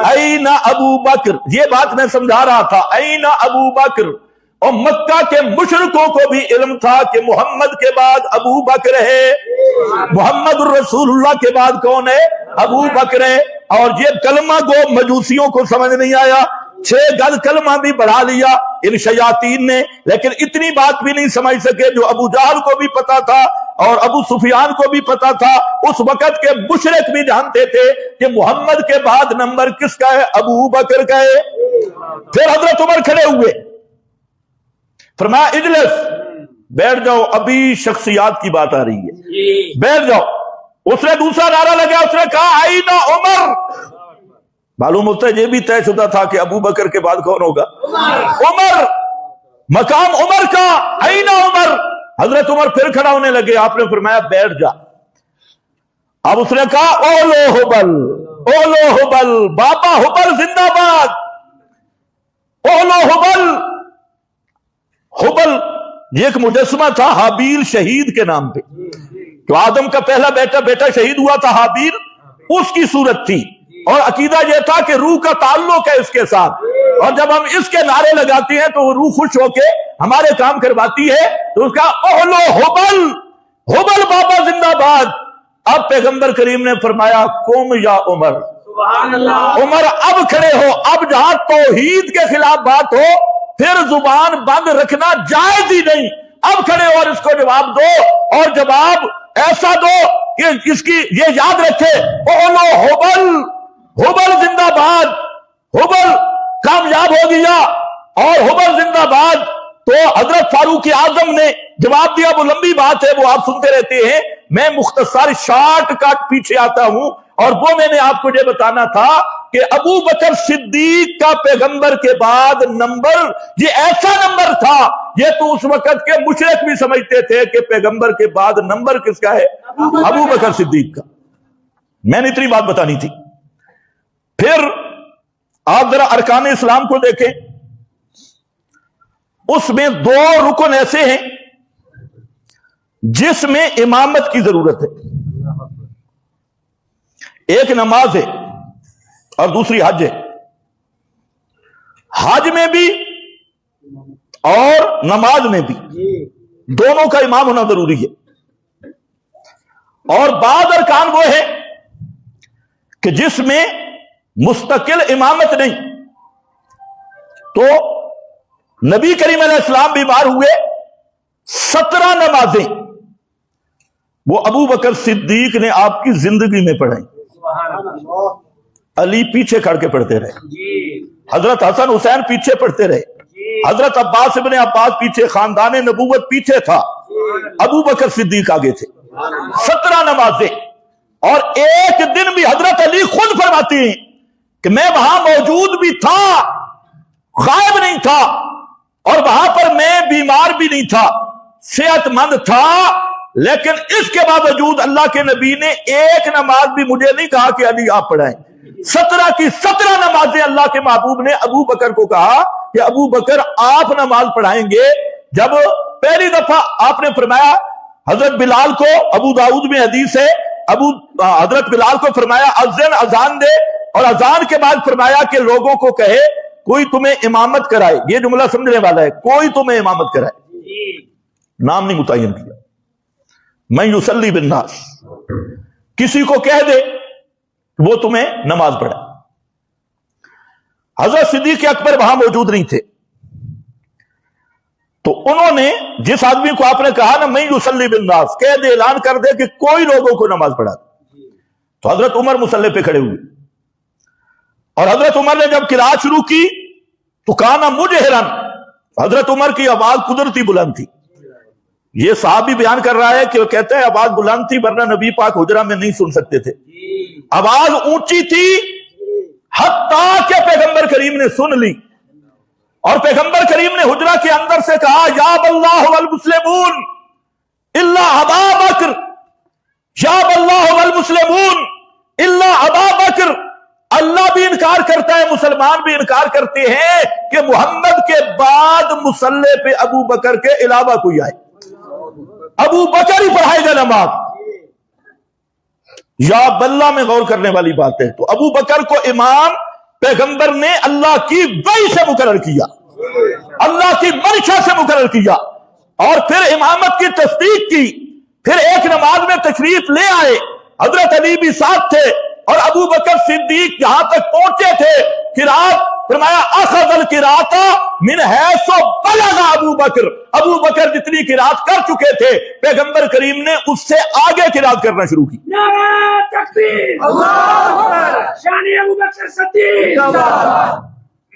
این ابو بکر، یہ بات میں سمجھا رہا تھا، این ابو بکر، اور مکہ کے مشرکوں کو بھی علم تھا کہ محمد کے بعد ابو بکر ہے، محمد الرسول اللہ کے بعد کون ہے؟ ابو بکر ہے۔ اور یہ کلمہ گو مجوسیوں کو سمجھ نہیں آیا، 6 گز کلمہ بھی بڑھا لیا ان شیاطین نے، لیکن اتنی بات بھی نہیں سمجھ سکے جو ابو جہل کو بھی پتا تھا اور ابو سفیان کو بھی پتا تھا، اس وقت کے مشرک بھی جانتے تھے کہ محمد کے بعد نمبر کس کا ہے؟ ابو بکر کا ہے۔ پھر حضرت عمر کھڑے ہوئے، فرمایا اجلس، بیٹھ جاؤ، ابھی شخصیات کی بات آ رہی ہے، بیٹھ جاؤ۔ اس نے دوسرا نعرہ لگا، اس نے کہا آئینہ عمر، معلوم ہوتا ہے یہ بھی طے شدہ تھا کہ ابو بکر کے بعد کون ہوگا؟ عمر، مقام عمر کا، آئینہ عمر۔ حضرت عمر پھر کھڑا ہونے لگے، آپ نے فرمایا بیٹھ جا۔ اب اس نے کہا اولو حبل، اولو حبل، بابا حبل زندہ باد، اولو حبل۔ حبل یہ ایک مجسمہ تھا حابیل شہید کے نام پہ، تو آدم کا پہلا بیٹا شہید ہوا تھا حابیل، اس کی صورت تھی، اور عقیدہ یہ تھا کہ روح کا تعلق ہے اس کے ساتھ، اور جب ہم اس کے نعرے لگاتے ہیں تو وہ روح خوش ہو کے ہمارے کام کرواتی ہے، تو اس کا اولو حبل، حبل بابا زندہ باد۔ اب پیغمبر کریم نے فرمایا قم یا عمر، عمر اب کھڑے ہو، اب جہاں توحید کے خلاف بات ہو پھر زبان بند رکھنا جائز ہی نہیں، اب کھڑے ہو اور اس کو جواب دو، اور جواب ایسا دو کہ اس کی یہ یاد رکھے اولو حبل، حبل زندہ باد، حبل کامیاب ہو گیا اور حبل زندہ باد۔ تو حضرت فاروق اعظم نے جواب دیا، وہ لمبی بات ہے، وہ آپ سنتے رہتے ہیں، میں مختصر شارٹ کٹ پیچھے آتا ہوں، اور وہ میں نے آپ کو یہ بتانا تھا کہ ابو بکر صدیق کا پیغمبر کے بعد نمبر یہ ایسا نمبر تھا، یہ تو اس وقت کے مشرک بھی سمجھتے تھے کہ پیغمبر کے بعد نمبر کس کا ہے؟ ابو بکر صدیق کا۔ میں نے اتنی بات بتانی تھی۔ پھر آپ ذرا ارکان اسلام کو دیکھیں، اس میں 2 رکن ایسے ہیں جس میں امامت کی ضرورت ہے، ایک نماز ہے اور دوسری حج ہے۔ حج میں بھی اور نماز میں بھی دونوں کا امام ہونا ضروری ہے، اور بعض ارکان وہ ہے کہ جس میں مستقل امامت نہیں، تو نبی کریم علیہ السلام بیمار ہوئے، 17 نمازیں وہ ابو بکر صدیق نے آپ کی زندگی میں پڑھائی، علی پیچھے کھڑ کے پڑھتے رہے، حضرت حسن حسین پیچھے پڑھتے رہے، حضرت عباس ابن عباس پیچھے، خاندان نبوت پیچھے تھا، ابو بکر صدیق آگے تھے۔ 17 نمازیں، اور ایک دن بھی حضرت علی خود فرماتے ہیں کہ میں وہاں موجود بھی تھا، غائب نہیں تھا، اور وہاں پر میں بیمار بھی نہیں تھا، صحت مند تھا، لیکن اس کے باوجود اللہ کے نبی نے ایک نماز بھی مجھے نہیں کہا کہ علی آپ پڑھائیں۔ 17 کی 17 نمازیں اللہ کے محبوب نے ابو بکر کو کہا کہ ابو بکر آپ نماز پڑھائیں گے۔ جب پہلی دفعہ آپ نے فرمایا، حضرت بلال کو ابو داؤد میں حدیث ہے، حضرت بلال کو فرمایا اذن، اذان دے، اور اذان کے بعد فرمایا کہ لوگوں کو کہے کوئی تمہیں امامت کرائے. یہ جملہ سمجھنے والا ہے، کوئی تمہیں امامت کرائے، نام نہیں متعین کیا. میں یصلی بالناس، کسی کو کہہ دے وہ تمہیں نماز پڑھائے. حضرت صدیق اکبر وہاں موجود نہیں تھے، تو انہوں نے جس آدمی کو آپ نے کہا نا میں یصلی بالناس، کہہ دے، اعلان کر دے کہ کوئی لوگوں کو نماز پڑھا دے. تو حضرت عمر مصلی پہ کھڑے ہوئے، اور حضرت عمر نے جب قرات شروع کی تو کانا مجہرن، حضرت عمر کی آواز قدرتی بلند تھی. یہ صحابی بیان کر رہا ہے کہ وہ کہتے ہیں آواز بلند تھی ورنہ نبی پاک حجرہ میں نہیں سن سکتے تھے. آواز اونچی تھی حتیٰ کہ پیغمبر کریم نے سن لی، اور پیغمبر کریم نے حجرہ کے اندر سے کہا یا اللہ والمسلمون الا ابا بکر، یا اللہ والمسلمون الا ابا بکر. اللہ بھی انکار کرتا ہے، مسلمان بھی انکار کرتے ہیں کہ محمد کے بعد مصلی پہ ابو بکر کے علاوہ کوئی آئے، ابو بکر ہی پڑھائے گا نماز. یا اللہ میں غور کرنے والی بات ہے. تو ابو بکر کو امام پیغمبر نے اللہ کی وحی سے مقرر کیا، اللہ کی منشا سے مقرر کیا، اور پھر امامت کی تصدیق کی. پھر ایک نماز میں تشریف لے آئے، حضرت علی بھی ساتھ تھے، اور ابو بکر صدیق جہاں تک پہنچے تھے قرات فرمایا اخذ القرات من حیث بلغ ابو بکر، ابو بکر جتنی قرات کر چکے تھے پیغمبر کریم نے اس سے آگے قرات کرنا شروع کی.
نعرہ تکبیر، اللہ اکبر، شان ابو بکر صدیق.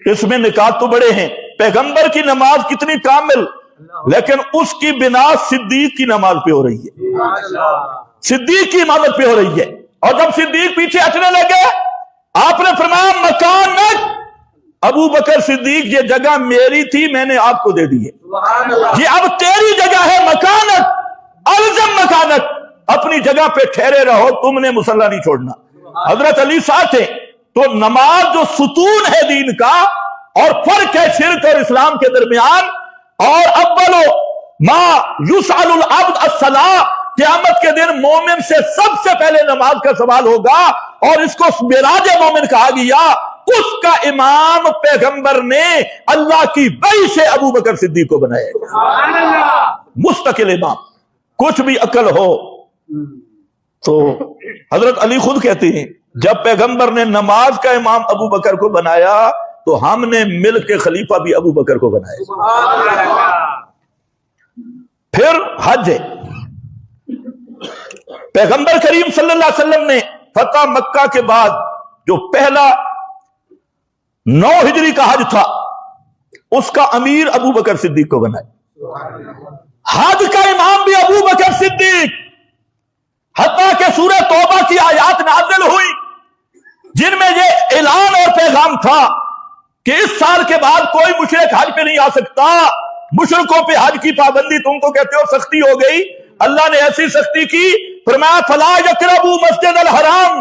اس میں نکات تو بڑے ہیں. پیغمبر کی نماز کتنی کامل، لیکن اس کی بنا صدیق کی نماز پہ ہو رہی ہے، صدیق کی امامت پہ ہو رہی ہے. اور جب صدیق پیچھے ہٹنے لگے آپ نے فرمایا مکانک ابو بکر صدیق، یہ جگہ میری تھی میں نے آپ کو دے دی ہے، یہ اب تیری جگہ ہے. مکانک الزم مکانک، اپنی جگہ پہ ٹھہرے رہو، تم نے مصلی نہیں چھوڑنا. حضرت علی ساتھ ہیں. تو نماز جو ستون ہے دین کا، اور فرق ہے شرک اور اسلام کے درمیان. اور اولو ما یسأل العبد الصلاۃ، قیامت کے دن مومن سے سب سے پہلے نماز کا سوال ہوگا، اور اس کو معراج مومن کہا گیا. اس کا امام پیغمبر نے اللہ کی وحی سے ابو بکر صدیق کو بنایا، مستقل امام. کچھ بھی عقل ہو تو حضرت علی خود کہتے ہیں جب پیغمبر نے نماز کا امام ابو بکر کو بنایا تو ہم نے مل کے خلیفہ بھی ابو بکر کو بنایا. پھر حج ہے. پیغمبر کریم صلی اللہ علیہ وسلم نے فتح مکہ کے بعد جو پہلا 9 ہجری کا حج تھا اس کا امیر ابو بکر صدیق کو بنایا. حج کا امام بھی ابو بکر صدیق. حتیٰ کہ سورہ توبہ کی آیات نازل ہوئی جن میں یہ اعلان اور پیغام تھا کہ اس سال کے بعد کوئی مشرک حج پہ نہیں آ سکتا. مشرکوں پہ حج کی پابندی، تم تو کہتے ہو سختی ہو گئی، اللہ نے ایسی سختی کی فرمایا فلا یقربوا مسجد الحرام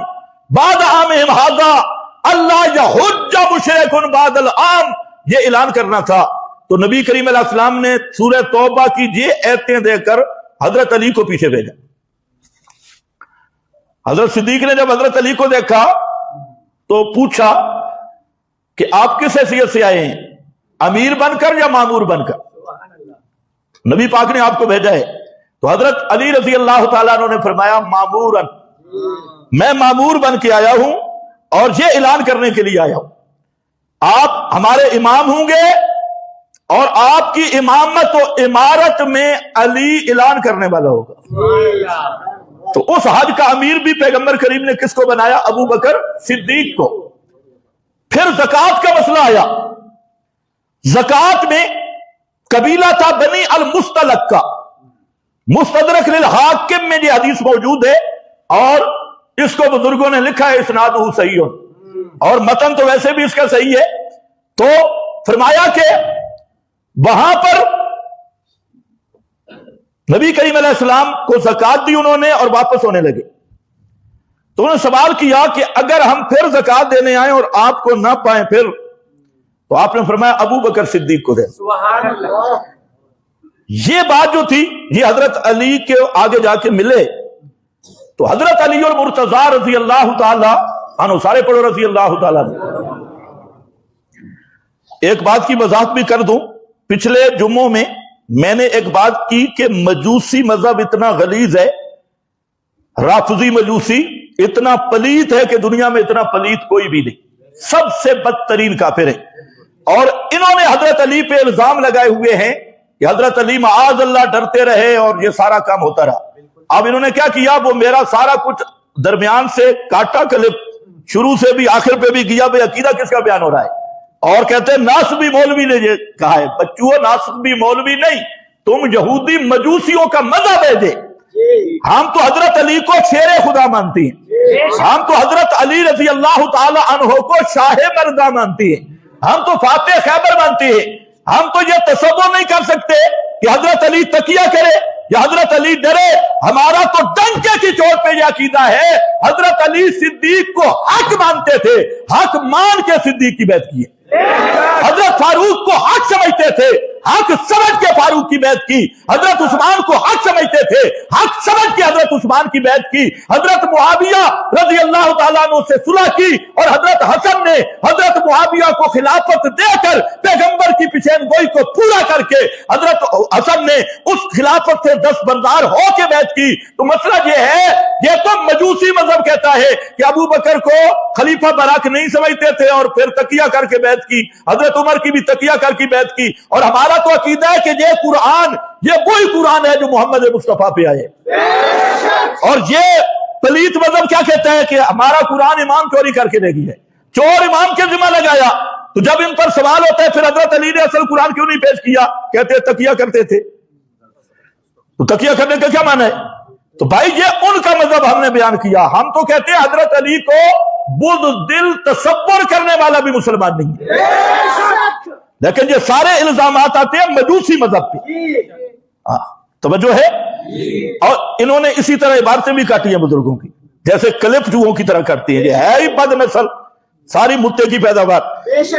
بعد عامہم ھذا اللہ یحج مشرک بعد العام، یہ اعلان کرنا تھا. تو نبی کریم علیہ السلام نے سورہ توبہ کی یہ ایتیں دے کر حضرت علی کو پیچھے بھیجا. حضرت صدیق نے جب حضرت علی کو دیکھا تو پوچھا کہ آپ کس حیثیت سے آئے ہیں، امیر بن کر یا مامور بن کر؟ نبی پاک نے آپ کو بھیجا ہے. تو حضرت علی رضی اللہ تعالیٰ عنہ نے فرمایا مامورن، میں مامور بن کے آیا ہوں اور یہ اعلان کرنے کے لیے آیا ہوں آپ ہمارے امام ہوں گے، اور آپ کی امامت و امارت میں علی اعلان کرنے والا ہوگا. تو اس حج کا امیر بھی پیغمبر کریم نے کس کو بنایا؟ ابو بکر صدیق کو. پھر زکوٰۃ کا مسئلہ آیا. زکوٰۃ میں قبیلہ تھا بنی المستلق کا. مستدرک للحاکم میں یہ حدیث موجود ہے اور اس کو بزرگوں نے لکھا ہے اسنادہ صحیح، اور متن تو ویسے بھی اس کا صحیح ہے. تو فرمایا کہ وہاں پر نبی کریم علیہ السلام کو زکوٰۃ دی انہوں نے اور واپس ہونے لگے. تو انہوں نے سوال کیا کہ اگر ہم پھر زکوٰۃ دینے آئیں اور آپ کو نہ پائیں پھر؟ تو آپ نے فرمایا ابو بکر صدیق کو دے. یہ بات جو تھی یہ حضرت علی کے آگے جا کے ملے تو حضرت علی اور مرتضی رضی اللہ تعالی عنہ، سارے پڑھو رضی اللہ تعالی عنہ۔ ایک بات کی وضاحت بھی کر دوں، پچھلے جمعوں میں میں نے ایک بات کی کہ مجوسی مذہب اتنا غلیظ ہے، رافضی مجوسی اتنا پلیت ہے کہ دنیا میں اتنا پلیت کوئی بھی نہیں، سب سے بدترین کافر ہے۔ اور انہوں نے حضرت علی پہ الزام لگائے ہوئے ہیں کہ حضرت علی معاذ اللہ ڈرتے رہے اور یہ سارا کام ہوتا رہا۔ اب انہوں نے کیا کیا، وہ میرا سارا کچھ درمیان سے کاٹا کلپ، شروع سے بھی آخر پہ بھی گیا، بھئی عقیدہ کس کا بیان ہو رہا ہے، اور کہتے ہیں ناسبی مولوی نے یہ کہا ہے۔ بچوں، ناسبی مولوی نہیں، تم یہودی مجوسیوں کا مذہب ہے دے۔ ہم تو حضرت علی کو شیر خدا مانتی ہیں، ہم تو حضرت علی رضی اللہ تعالی عنہ کو شاہ مرضا مانتی ہیں، ہم تو فاتح خیبر مانتی ہیں۔ ہم تو یہ تصور نہیں کر سکتے کہ حضرت علی تکیہ کرے یا حضرت علی ڈرے۔ ہمارا تو ڈنکے کی چوٹ پہ یہ عقیدہ ہے، حضرت علی صدیق کو حق مانتے تھے، حق مان کے صدیق کی بیعت کی ہے۔ حضرت فاروق کو حق سمجھتے تھے، حق سمجھ کے فاروق کی بیعت کی۔ حضرت عثمان کو حق سمجھتے تھے، حق سمجھ کے حضرت عثمان کی بیعت کی۔ حضرت معاویہ رضی اللہ تعالیٰ عنہ سے صلح کی، اور حضرت حسن نے حضرت معاویہ کو خلافت دے کر پیغمبر کی پیشین گوئی کو پورا کر کے حضرت حسن نے اس خلافت سے دستبردار ہو کے بیعت کی۔ تو مسئلہ یہ ہے، یہ تو مجوسی مذہب کہتا ہے کہ ابو بکر کو خلیفہ برحق نہیں سمجھتے تھے اور پھر تکیہ کر کے بیعت کی، حضرت عمر کی بھی تکیہ کر کے بیعت کی۔ اور ہمارا تو عقیدہ ہے کہ یہ قرآن، یہ وہی قرآن ہے جو محمد مصطفیٰ پہ آئے۔ اور یہ پلیت مذہب کیا کہتا ہے کہ ہمارا قرآن امام چوری کر کے دے گی ہے، چور امام کے ذمہ لگایا۔ تو جب ان پر سوال ہوتا ہے پھر حضرت علی نے اصل قرآن کیوں نہیں پیش کیا، کہتے تکیہ کرتے تھے۔ تو تکیہ کرنے کا کیا معنی ہے؟ تو بھائی یہ ان کا مذہب ہم نے بیان کیا۔ ہم تو کہتے ہیں حضرت علی کو بغض دل تصور کرنے والا بھی مسلمان نہیں ہے، لیکن یہ سارے الزامات آتے ہیں مجوسی مذہب پہ۔ توجہ ہے؟ اور انہوں نے اسی طرح عبارتیں بھی کاٹی ہیں بزرگوں کی، جیسے کلپ چوہوں کی طرح کرتی ہیں، یہ ہے ہی بد نسل، ساری متے کی پیداوار۔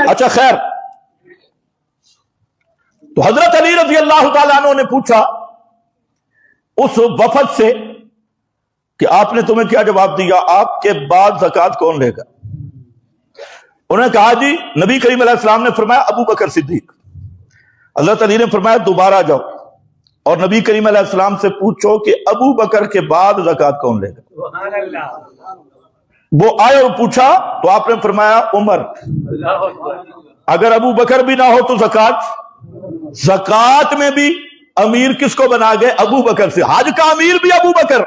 اچھا خیر، تو حضرت علی رضی اللہ تعالیٰ عنہ نے پوچھا اس وفد سے کہ آپ نے تمہیں کیا جواب دیا، آپ کے بعد زکوٰۃ کون لے گا؟ انہوں نے کہا جی نبی کریم علیہ السلام نے فرمایا ابو بکر صدیق۔ حضرت علی نے فرمایا دوبارہ جاؤ اور نبی کریم علیہ السلام سے پوچھو کہ ابو بکر کے بعد زکوٰۃ کون لے گا۔ وہ آئے اور پوچھا تو آپ نے فرمایا عمر۔ اگر ابو بکر بھی نہ ہو تو زکوٰۃ میں بھی امیر کس کو بنا گئے؟ ابو بکر سے۔ حج کا امیر بھی ابو بکر،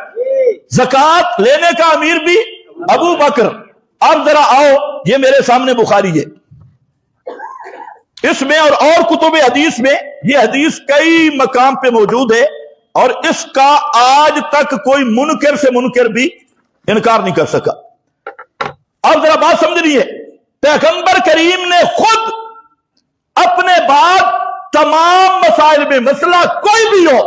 زکوٰۃ لینے کا امیر بھی ابو بکر۔ اب ذرا آؤ، یہ میرے سامنے بخاری ہے، اس میں اور کتب حدیث میں یہ حدیث کئی مقام پہ موجود ہے، اور اس کا آج تک کوئی منکر سے منکر بھی انکار نہیں کر سکا۔ اب ذرا بات سمجھنی ہے، پیغمبر کریم نے خود اپنے بعد تمام مسائل میں، مسئلہ کوئی بھی ہو،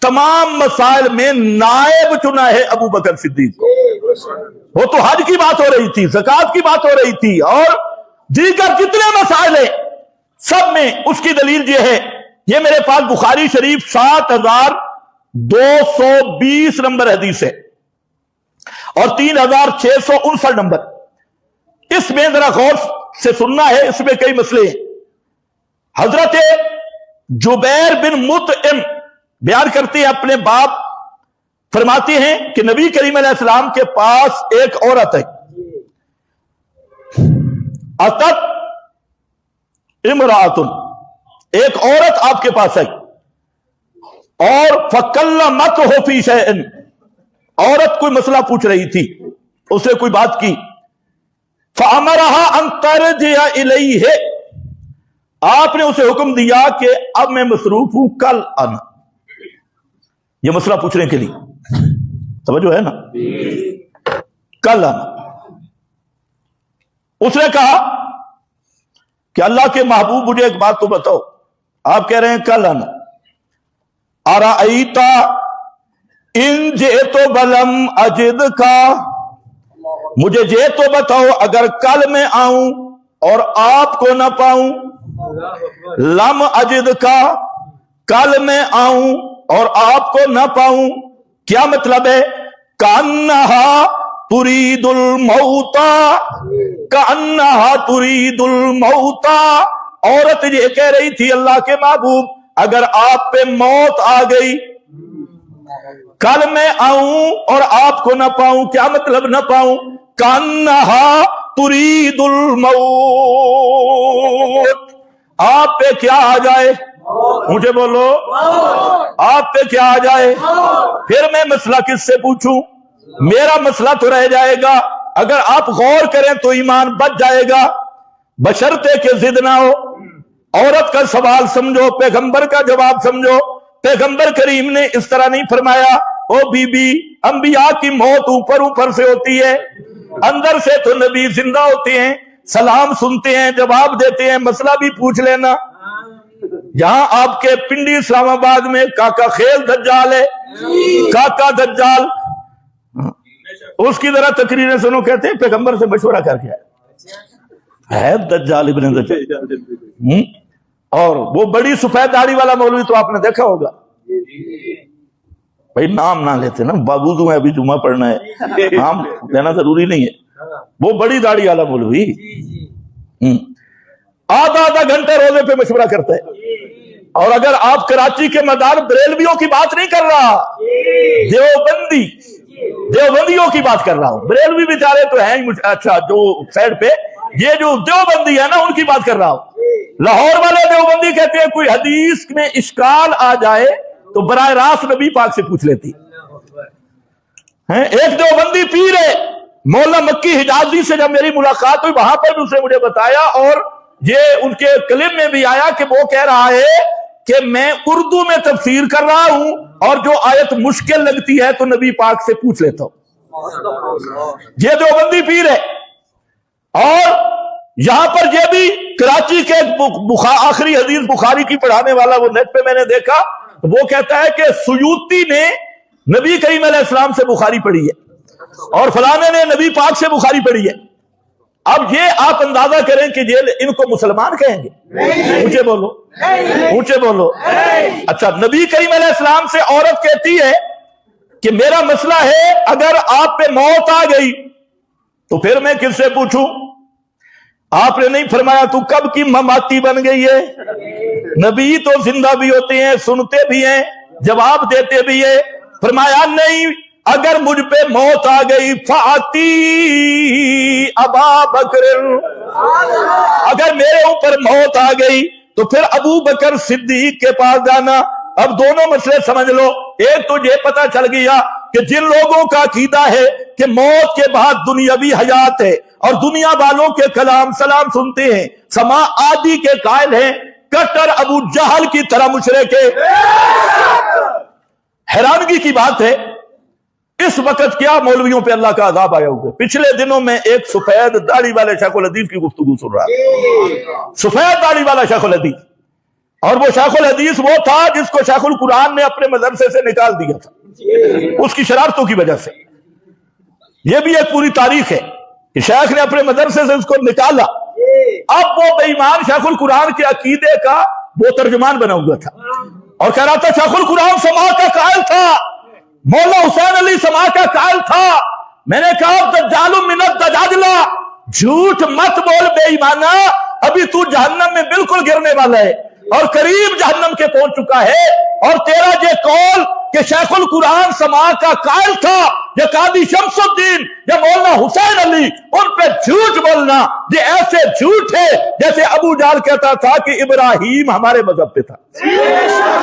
تمام مسائل میں نائب چنا ہے ابو بکر صدیق کو۔ وہ تو حج کی بات ہو رہی تھی، زکوٰۃ کی بات ہو رہی تھی، اور دیگر جتنے مسائل ہیں سب میں اس کی دلیل یہ ہے۔ یہ میرے پاس بخاری شریف 7220 نمبر حدیث ہے اور 3659 نمبر۔ اس میں ذرا غور سے سننا ہے، اس میں کئی مسئلے ہیں۔ حضرت جبیر بن مطعم بیان کرتے ہیں اپنے باپ، فرماتے ہیں کہ نبی کریم علیہ السلام کے پاس ایک عورت ہے، اتت امرأۃ، ایک عورت آپ کے پاس آئی، اور فکلمتہ فی شیء، عورت کوئی مسئلہ پوچھ رہی تھی، اسے کوئی بات کی، فامرها ان ترجع الیہ، آپ نے اسے حکم دیا کہ اب میں مصروف ہوں، کل آنا، یہ مسئلہ پوچھنے کے لیے، توجہ ہے نا، کل آنا۔ اس نے کہا کہ اللہ کے محبوب مجھے ایک بات تو بتاؤ، آپ کہہ رہے ہیں کل آنا، ارأیت ان جئت بلم اجد کا، مجھے یہ تو بتاؤ اگر کل میں آؤں اور آپ کو نہ پاؤں، لم اجد کا، کل میں آؤں اور آپ کو نہ پاؤں، کیا مطلب ہے؟ کأنہا ترید الموتا، کأنہا ترید الموتا، عورت یہ کہہ رہی تھی اللہ کے محبوب اگر آپ پہ موت آ گئی، کل میں آؤں اور آپ کو نہ پاؤں، کیا مطلب نہ پاؤں؟ کأنہا ترید الموت، آپ پہ کیا آ جائے؟ مجھے بولو، آپ پہ کیا آ جائے؟ پھر میں مسئلہ کس سے پوچھوں؟ میرا مسئلہ تو رہ جائے گا، اگر آپ غور کریں تو ایمان بچ جائے گا، بشرطے کہ ضد نہ ہو۔ عورت کا سوال سمجھو، پیغمبر کا جواب سمجھو۔ پیغمبر کریم نے اس طرح نہیں فرمایا او بی بی، انبیاء کی موت اوپر سے ہوتی ہے، اندر سے تو نبی زندہ ہوتے ہیں، سلام سنتے ہیں، جواب دیتے ہیں، مسئلہ بھی پوچھ لینا۔ یہاں آپ کے پنڈی اسلام آباد میں کاکا خیل دجال ہے، کاکا دجال، اس کی ذرا تقریریں سنو، کہتے ہیں پیغمبر سے مشورہ کر کے ہے دجال ابن دجال، اور وہ بڑی سفید داڑھی والا مولوی تو آپ نے دیکھا ہوگا، بھائی نام نہ لیتے نا، وضو میں ابھی جمعہ پڑھنا ہے، نام لینا ضروری نہیں ہے، وہ بڑی داڑھی والا مولوی آدھا گھنٹے روزے پہ مشورہ کرتا ہے۔ اور اگر آپ کراچی کے مدار بریلویوں کی بات نہیں کر رہا، دیوبندیوں کی بات کر رہا ہوں، بریلوی بیچارے تو ہیں، اچھا جو سائڈ پہ، یہ جو دیوبندی ہے نا ان کی بات کر رہا ہوں۔ لاہور والے دیوبندی کہتے ہیں کوئی حدیث میں اشکال آ جائے تو براہ راست نبی پاک سے پوچھ لیتی ہیں۔ ایک دیوبندی پیر ہے مولانا مکی حجازی سے جب میری ملاقات ہوئی وہاں پر بھی اسے مجھے بتایا، اور یہ ان کے کلم میں بھی آیا کہ وہ کہہ رہا ہے کہ میں اردو میں تفسیر کر رہا ہوں اور جو آیت مشکل لگتی ہے تو نبی پاک سے پوچھ لیتا ہوں۔ یہ دیوبندی پیر ہے۔ اور یہاں پر یہ بھی کراچی کے آخری حدیث بخاری کی پڑھانے والا، وہ نیٹ پہ میں نے دیکھا، وہ کہتا ہے کہ سیوطی نے نبی کریم علیہ السلام سے بخاری پڑھی ہے اور فلانے نے نبی پاک سے بخاری پڑھی ہے۔ اب یہ آپ اندازہ کریں کہ یہ ان کو مسلمان کہیں گے؟ اونچے بولو، اونچے بولو۔ اچھا، نبی کریم علیہ السلام سے عورت کہتی ہے کہ میرا مسئلہ ہے اگر آپ پہ موت آ گئی تو پھر میں کس سے پوچھوں؟ آپ نے نہیں فرمایا تو کب کی مماتی بن گئی ہے؟ نبی تو زندہ بھی ہوتے ہیں، سنتے بھی ہیں، جواب دیتے بھی ہیں۔ فرمایا نہیں، اگر مجھ پہ موت آ گئی فاتی ابا بکر، اگر میرے اوپر موت آ گئی تو پھر ابو بکر صدیق کے پاس جانا۔ اب دونوں مسئلے سمجھ لو، ایک تو یہ پتا چل گیا کہ جن لوگوں کا عقیدہ ہے کہ موت کے بعد دنیاوی حیات ہے اور دنیا والوں کے کلام سلام سنتے ہیں، سما آدی کے قائل ہیں، کٹر ابو جہل کی طرح مشرک ہے۔ حیرانگی کی بات ہے اس وقت کیا مولویوں پہ اللہ کا عذاب آیا ہوا ہے۔ پچھلے دنوں میں ایک سفید داڑھی والے شیخ الحدیث کی گفتگو سن رہا، سفید داڑھی والا شیخ الحدیث، اور وہ شیخ الحدیث وہ تھا جس کو شیخ القرآن نے اپنے مدرسے سے نکال دیا تھا اس کی شرارتوں کی وجہ سے۔ یہ بھی ایک پوری تاریخ ہے کہ شیخ نے اپنے مدرسے سے اس کو نکالا۔ اب وہ بے ایمان شیخ القرآن کے عقیدے کا وہ ترجمان بنا ہوا تھا اور کہہ رہا تھا شیخ القرآن سما کا قائل تھا، مولا حسین علی سما کا قائل تھا۔ میں نے کہا دجال من الدجاجلہ، جھوٹ مت بول بے ایمانہ، ابھی تو جہنم میں بالکل گرنے والا ہے اور قریب جہنم کے پہنچ چکا ہے۔ اور تیرا یہ قول کہ شیخ القرآن سما کا قائل تھا، یہ قاضی شمس الدین یا مولانا حسین علی، ان پہ جھوٹ بولنا یہ ایسے جھوٹ ہے جیسے ابو جہل کہتا تھا کہ ابراہیم ہمارے مذہب پہ تھا،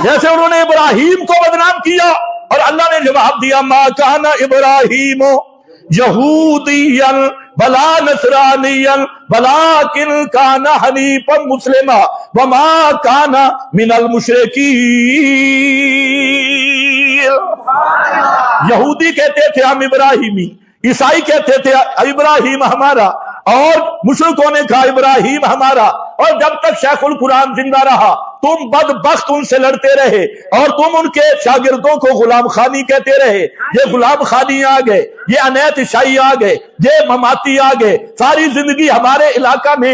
جیسے انہوں نے ابراہیم کو بدنام کیا اور اللہ نے جواب دیا ما کان ابراہیم یہودیا بلا نصرانیا ولکن کان حنیفا مسلما وما کان من المشرکین۔ یہودی کہتے تھے ہم ابراہیمی، عیسائی کہتے تھے ابراہیم ہمارا، اور مشرکوں نے کہا ابراہیم ہمارا۔ اور جب تک شیخ القرآن زندہ رہا تم بدبخت ان سے لڑتے رہے اور تم ان کے شاگردوں کو غلام خانی کہتے رہے۔ یہ غلام خانی آ گئے، یہ انیت شاہی آ گئے، یہ مماتی آ گئے، ساری زندگی ہمارے علاقہ میں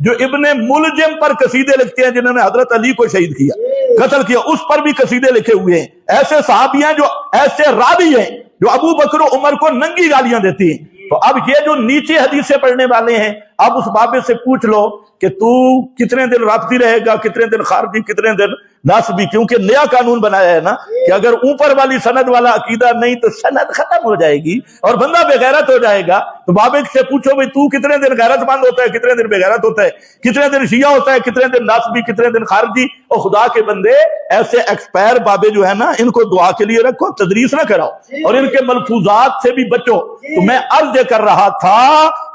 جو ابن ملجم پر قصیدے لکھتے ہیں، جنہوں نے حضرت علی کو شہید کیا، قتل کیا، اس پر بھی قصیدے لکھے ہوئے ہیں۔ ایسے صحابی ہیں جو ایسے راوی ہیں جو ابو بکر و عمر کو ننگی گالیاں دیتی ہیں۔ تو اب یہ جو نیچے حدیثیں پڑھنے والے ہیں، اب اس بابے سے پوچھ لو کہ تو کتنے دن رافضی رہے گا، کتنے دن خارجی، کتنے دن ناسبی، کیونکہ نیا قانون بنایا ہے نا کہ اگر اوپر والی سند والا عقیدہ نہیں تو سند ختم ہو جائے گی اور بندہ بے غیرت ہو جائے گا۔ تو بابے سے پوچھو بھئی تو کتنے دن غیرت مند ہوتا ہے، کتنے دن بے غیرت ہوتا ہے، کتنے دن شیعہ ہوتا ہے، کتنے دن ناسبی، کتنے دن خارجی۔ اور خدا کے بندے ایسے ایکسپائر بابے جو ہے نا، ان کو دعا کے لیے رکھو، تدریس نہ کراؤ اور ان کے ملفوظات سے بھی بچو۔ تو میں عرض کر رہا تھا،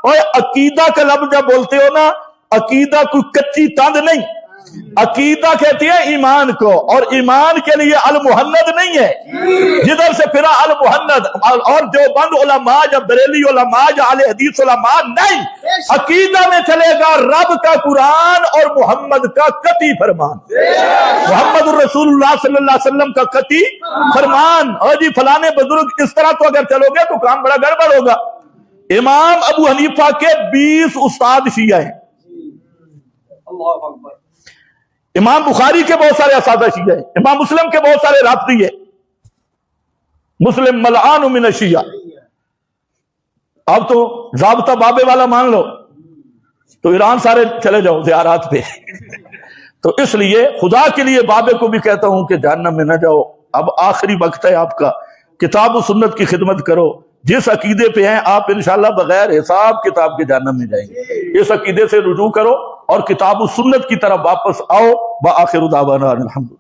اور عقیدہ کا لفظ جب بولتے ہو نا، عقیدہ کوئی کچی تند نہیں، عقیدہ کہتی ہے ایمان کو، اور ایمان کے لیے المحند نہیں ہے جدھر سے پھرا المحند، اور جو بند علماء یا بریلی علماء یا اہل حدیث علماء نہیں، عقیدہ میں چلے گا رب کا قرآن اور محمد کا قطعی فرمان، محمد الرسول اللہ صلی اللہ علیہ وسلم کا قطعی فرمان۔ اور جی فلانے بزرگ اس طرح تو اگر چلو گے تو کام بڑا گڑبڑ ہوگا۔ امام ابو حنیفہ کے 20 استاد شیعہ ہیں، امام بخاری کے بہت سارے اساتذہ شیعہ ہیں، امام مسلم کے بہت سارے رافضی ہیں، مسلم ملعان من الشیعہ۔ اب تو ضابطہ بابے والا مان لو تو ایران سارے چلے جاؤ زیارات پہ۔ تو اس لیے خدا کے لیے بابے کو بھی کہتا ہوں کہ جہنم میں نہ جاؤ، اب آخری وقت ہے آپ کا، کتاب و سنت کی خدمت کرو۔ جس عقیدے پہ ہیں آپ انشاءاللہ بغیر حساب کتاب کے جہنم میں جائیں گے۔ اس عقیدے سے رجوع کرو اور کتاب و سنت کی طرف واپس آؤ۔ وآخر دعوانا الحمد۔